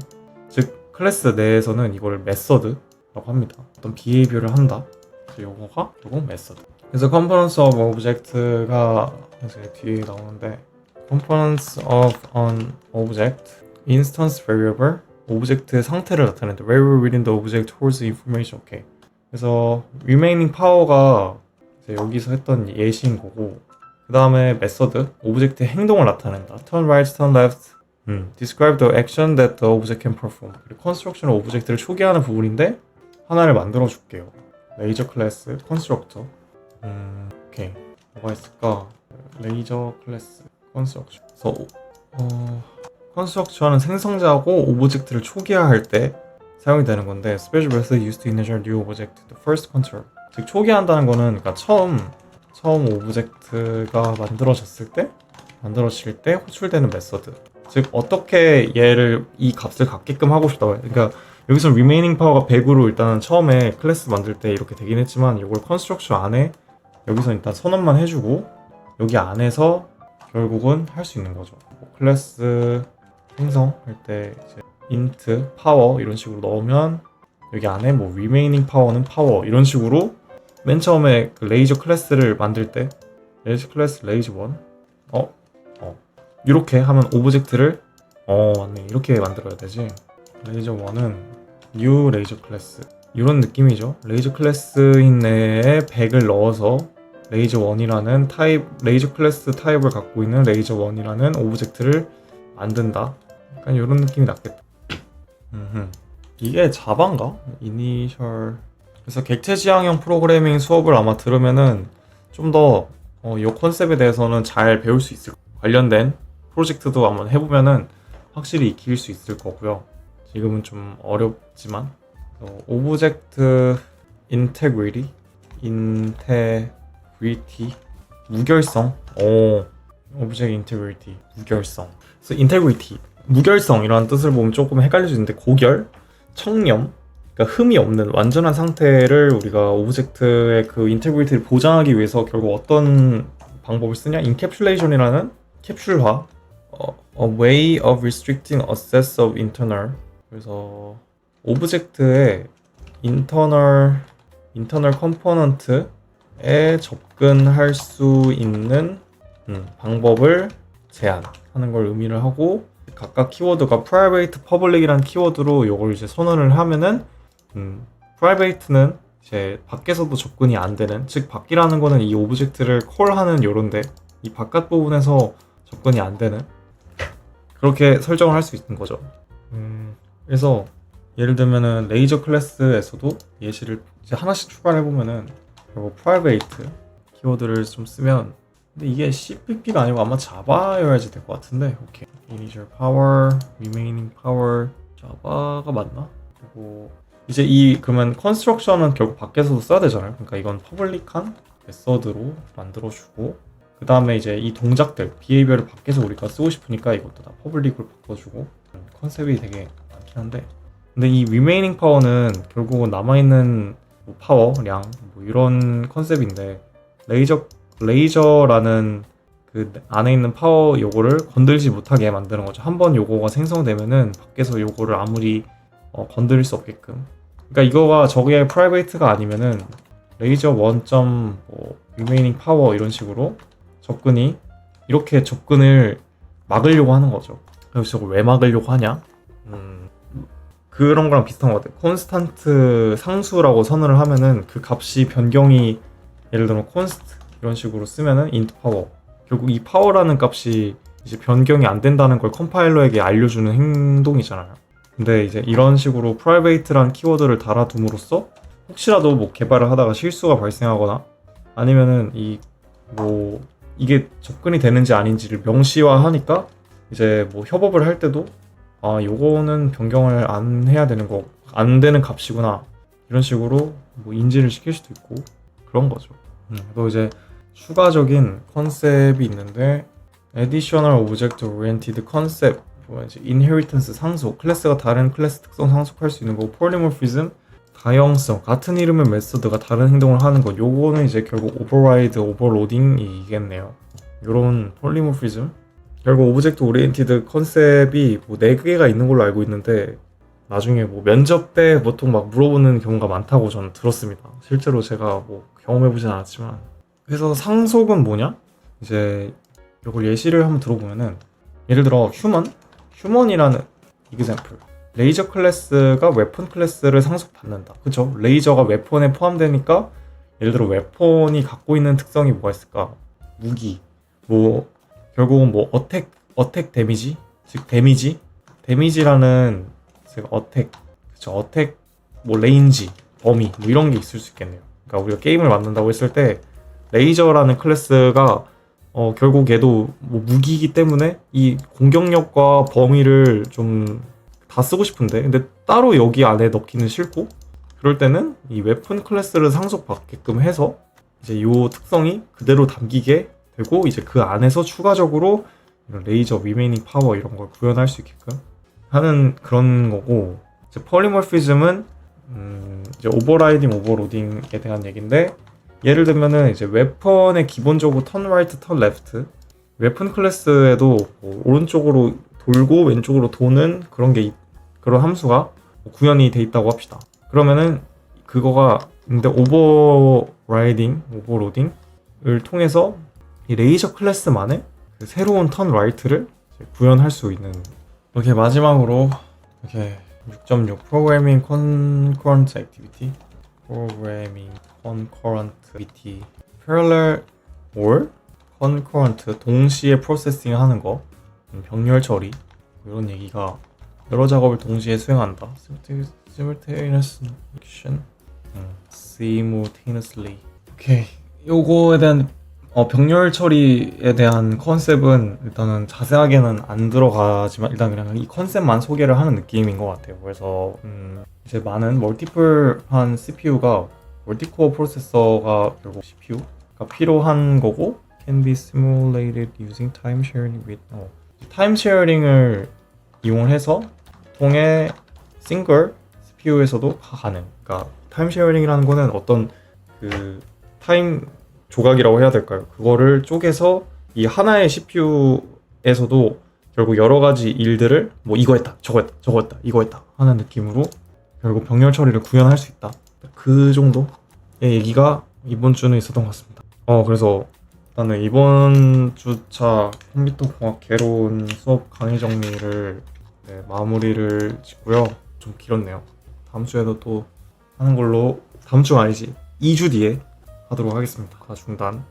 즉 클래스 내에서는 이걸 메서드라고 합니다. 어떤 비헤이비어를 한다. 그래서 이거가 결국 메서드. 그래서 components of object가 이제 뒤에 나오는데 components of an object instance variable 오브젝트의 상태를 나타내는데 variable within the object holds information. 오케이. 그래서 remaining power가 이제 여기서 했던 예시인 거고 그 다음에 메서드 오브젝트의 행동을 나타낸다. turn right, turn left. describe the action that the object can perform. 그리고 construction은 오브젝트를 초기화하는 부분인데 하나를 만들어 줄게요. 레이저 클래스 컨스트럭터. 오케이. 뭐가 있을까? 레이저 클래스 컨스트럭션. 그래서 컨스트럭션은 생성자하고 오브젝트를 초기화할 때 사용이 되는 건데 special method used to initialize new object the first control. 즉 초기화한다는 거는 그러니까 처음 오브젝트가 만들어질 때 호출되는 메서드. 즉 어떻게 얘를 이 값을 갖게끔 하고 싶다고 해. 그러니까 여기서 remaining power가 100으로 일단은 처음에 클래스 만들 때 이렇게 되긴 했지만 이걸 컨스트럭션 안에 여기서 일단 선언만 해주고 여기 안에서 결국은 할 수 있는 거죠. 클래스 생성할 때 이제 int power 이런 식으로 넣으면 여기 안에 뭐 remaining power는 power 이런 식으로 맨 처음에 그 레이저 클래스를 만들 때 레이저 클래스 레이저 1 이렇게 하면 오브젝트를 맞네 이렇게 만들어야 되지. 레이저 1은 new 레이저 클래스 이런 느낌이죠. 레이저 클래스인 내에 100을 넣어서 레이저 1이라는 타입 레이저 클래스 타입을 갖고 있는 레이저 1이라는 오브젝트를 만든다. 약간 이런 느낌이 났겠다. 이게 자바인가? 이니셜. 그래서 객체 지향형 프로그래밍 수업을 아마 들으면은 좀 더 이 컨셉에 대해서는 잘 배울 수 있을 거예요. 관련된 프로젝트도 한번 해보면은 확실히 익힐 수 있을 거고요. 지금은 좀 어렵지만 오브젝트 인테그리티 무결성 오브젝트 인테그리티 무결성. 그래서 인테그리티 무결성이라는 뜻을 보면 조금 헷갈릴 수 있는데 고결, 청렴, 그러니까 흠이 없는 완전한 상태를 우리가 오브젝트의 그 인테그리티를 보장하기 위해서 결국 어떤 방법을 쓰냐? 인캡슐레이션이라는 캡슐화, a way of restricting access of internal. 그래서 오브젝트의 internal component에 접근할 수 있는 방법을 제한하는 걸 의미를 하고 각각 키워드가 private, public이라는 키워드로 이걸 이제 선언을 하면은 private는 이제 밖에서도 접근이 안 되는, 즉 밖이라는 거는 이 오브젝트를 콜하는 요런데 이 바깥 부분에서 접근이 안 되는 그렇게 설정을 할 수 있는 거죠. 그래서 예를 들면은 레이저 클래스에서도 예시를 이제 하나씩 출발해 보면은 결국 private 키워드를 좀 쓰면 근데 이게 CPP가 아니고 아마 자바여야지 될 것 같은데 오케이 initial power, remaining power 자바가 맞나? 그리고 이제 그러면 컨스트럭션은 결국 밖에서도 써야 되잖아요. 그러니까 이건 퍼블릭한 메서드로 만들어주고 그 다음에 이제 이 동작들 비헤이비어를 밖에서 우리가 쓰고 싶으니까 이것도 다 퍼블릭으로 바꿔주고 컨셉이 되게 많긴 한데 근데 이 remaining power는 결국은 남아있는 뭐 파워량 뭐 이런 컨셉인데 레이저라는 그 안에 있는 파워 요거를 건들지 못하게 만드는 거죠. 한번 요거가 생성되면은 밖에서 요거를 아무리 건드릴 수 없게끔. 그러니까 이거가 저게 프라이베이트가 아니면은 레이저 1. 리메이닝 파워 이런 식으로 접근이 이렇게 접근을 막으려고 하는 거죠. 그래서 저걸 왜 막으려고 하냐? 그런 거랑 비슷한 것 같아요. 콘스탄트 상수라고 선언을 하면은 그 값이 변경이 예를 들어 콘스트 이런 식으로 쓰면은 인트 파워. 결국 이 파워라는 값이 이제 변경이 안 된다는 걸 컴파일러에게 알려주는 행동이잖아요. 근데 이제 이런 식으로 private란 키워드를 달아둠으로써 혹시라도 뭐 개발을 하다가 실수가 발생하거나 아니면은 이게 접근이 되는지 아닌지를 명시화하니까 이제 뭐 협업을 할 때도 요거는 변경을 안 해야 되는 거, 안 되는 값이구나 이런 식으로 뭐 인지를 시킬 수도 있고 그런 거죠. 또 이제 추가적인 컨셉이 있는데 Additional Object Oriented Concept, 이제 Inheritance 상속, 클래스가 다른 클래스 특성 상속할 수 있는 거고, Polymorphism, 다형성, 같은 이름의 메소드가 다른 행동을 하는 것. 요거는 이제 결국 Override, Overloading이겠네요. 요런 Polymorphism. 결국 Object Oriented 컨셉이 뭐 4개가 있는 걸로 알고 있는데 나중에 뭐 면접 때 보통 막 물어보는 경우가 많다고 저는 들었습니다. 실제로 제가 뭐 경험해보진 않았지만. 그래서 상속은 뭐냐? 이제 이걸 예시를 한번 들어보면은 예를 들어 휴먼이라는 example. 레이저 클래스가 웨폰 클래스를 상속받는다. 그쵸? 레이저가 웨폰에 포함되니까 예를 들어 웨폰이 갖고 있는 특성이 뭐가 있을까? 무기, 뭐 결국은 뭐 어택 데미지, 즉 데미지라는 즉 어택 뭐 레인지, 범위 뭐 이런 게 있을 수 있겠네요. 그러니까 우리가 게임을 만든다고 했을 때 레이저라는 클래스가 결국 얘도 뭐 무기이기 때문에 이 공격력과 범위를 좀 다 쓰고 싶은데 근데 따로 여기 안에 넣기는 싫고 그럴 때는 이 웨폰 클래스를 상속받게끔 해서 이제 요 특성이 그대로 담기게 되고 이제 그 안에서 추가적으로 이런 레이저, 리메이닝 파워 이런 걸 구현할 수 있게끔 하는 그런 거고 이제 폴리모피즘은 이제 오버라이딩, 오버로딩에 대한 얘기인데 예를 들면은 이제 웨펀의 기본적으로 턴 라이트, 턴 레프트 웨펀 클래스에도 뭐 오른쪽으로 돌고 왼쪽으로 도는 그런 함수가 구현이 돼 있다고 합시다. 그러면은 그거가 근데 오버라이딩, 오버로딩을 통해서 이 레이저 클래스만의 그 새로운 턴 라이트를 구현할 수 있는 이렇게 마지막으로 이렇게 6.6 Programming Concurrent Activity Programming Concurrent Activity Parallel or Concurrent 동시에 프로세싱 하는 거 병렬 처리 이런 얘기가 여러 작업을 동시에 수행한다. Simultaneous action Simultaneously 오케이 요거에 대한 병렬 처리에 대한 컨셉은 일단은 자세하게는 안 들어가지만 일단 그냥 이 컨셉만 소개를 하는 느낌인 것 같아요. 그래서 이제 많은 멀티플한 CPU가 멀티코어 프로세서가 결국 CPU가 필요한 거고 can be simulated using time sharing with 타임 쉐어링을 이용해서 통해 싱글 CPU에서도 가능. 그러니까 타임 쉐어링이라는 거는 어떤 그 타임 조각이라고 해야 될까요? 그거를 쪼개서 이 하나의 CPU에서도 결국 여러 가지 일들을 뭐 이거 했다, 저거 했다, 이거 했다 하는 느낌으로 결국 병렬 처리를 구현할 수 있다. 그 정도의 얘기가 이번 주는 있었던 것 같습니다. 그래서 일단은 이번 주차 컴퓨터 공학 개론 수업 강의 정리를 마무리를 짓고요. 좀 길었네요. 다음 주에도 또 하는 걸로 다음 주가 아니지 2주 뒤에 하도록 하겠습니다. 중단.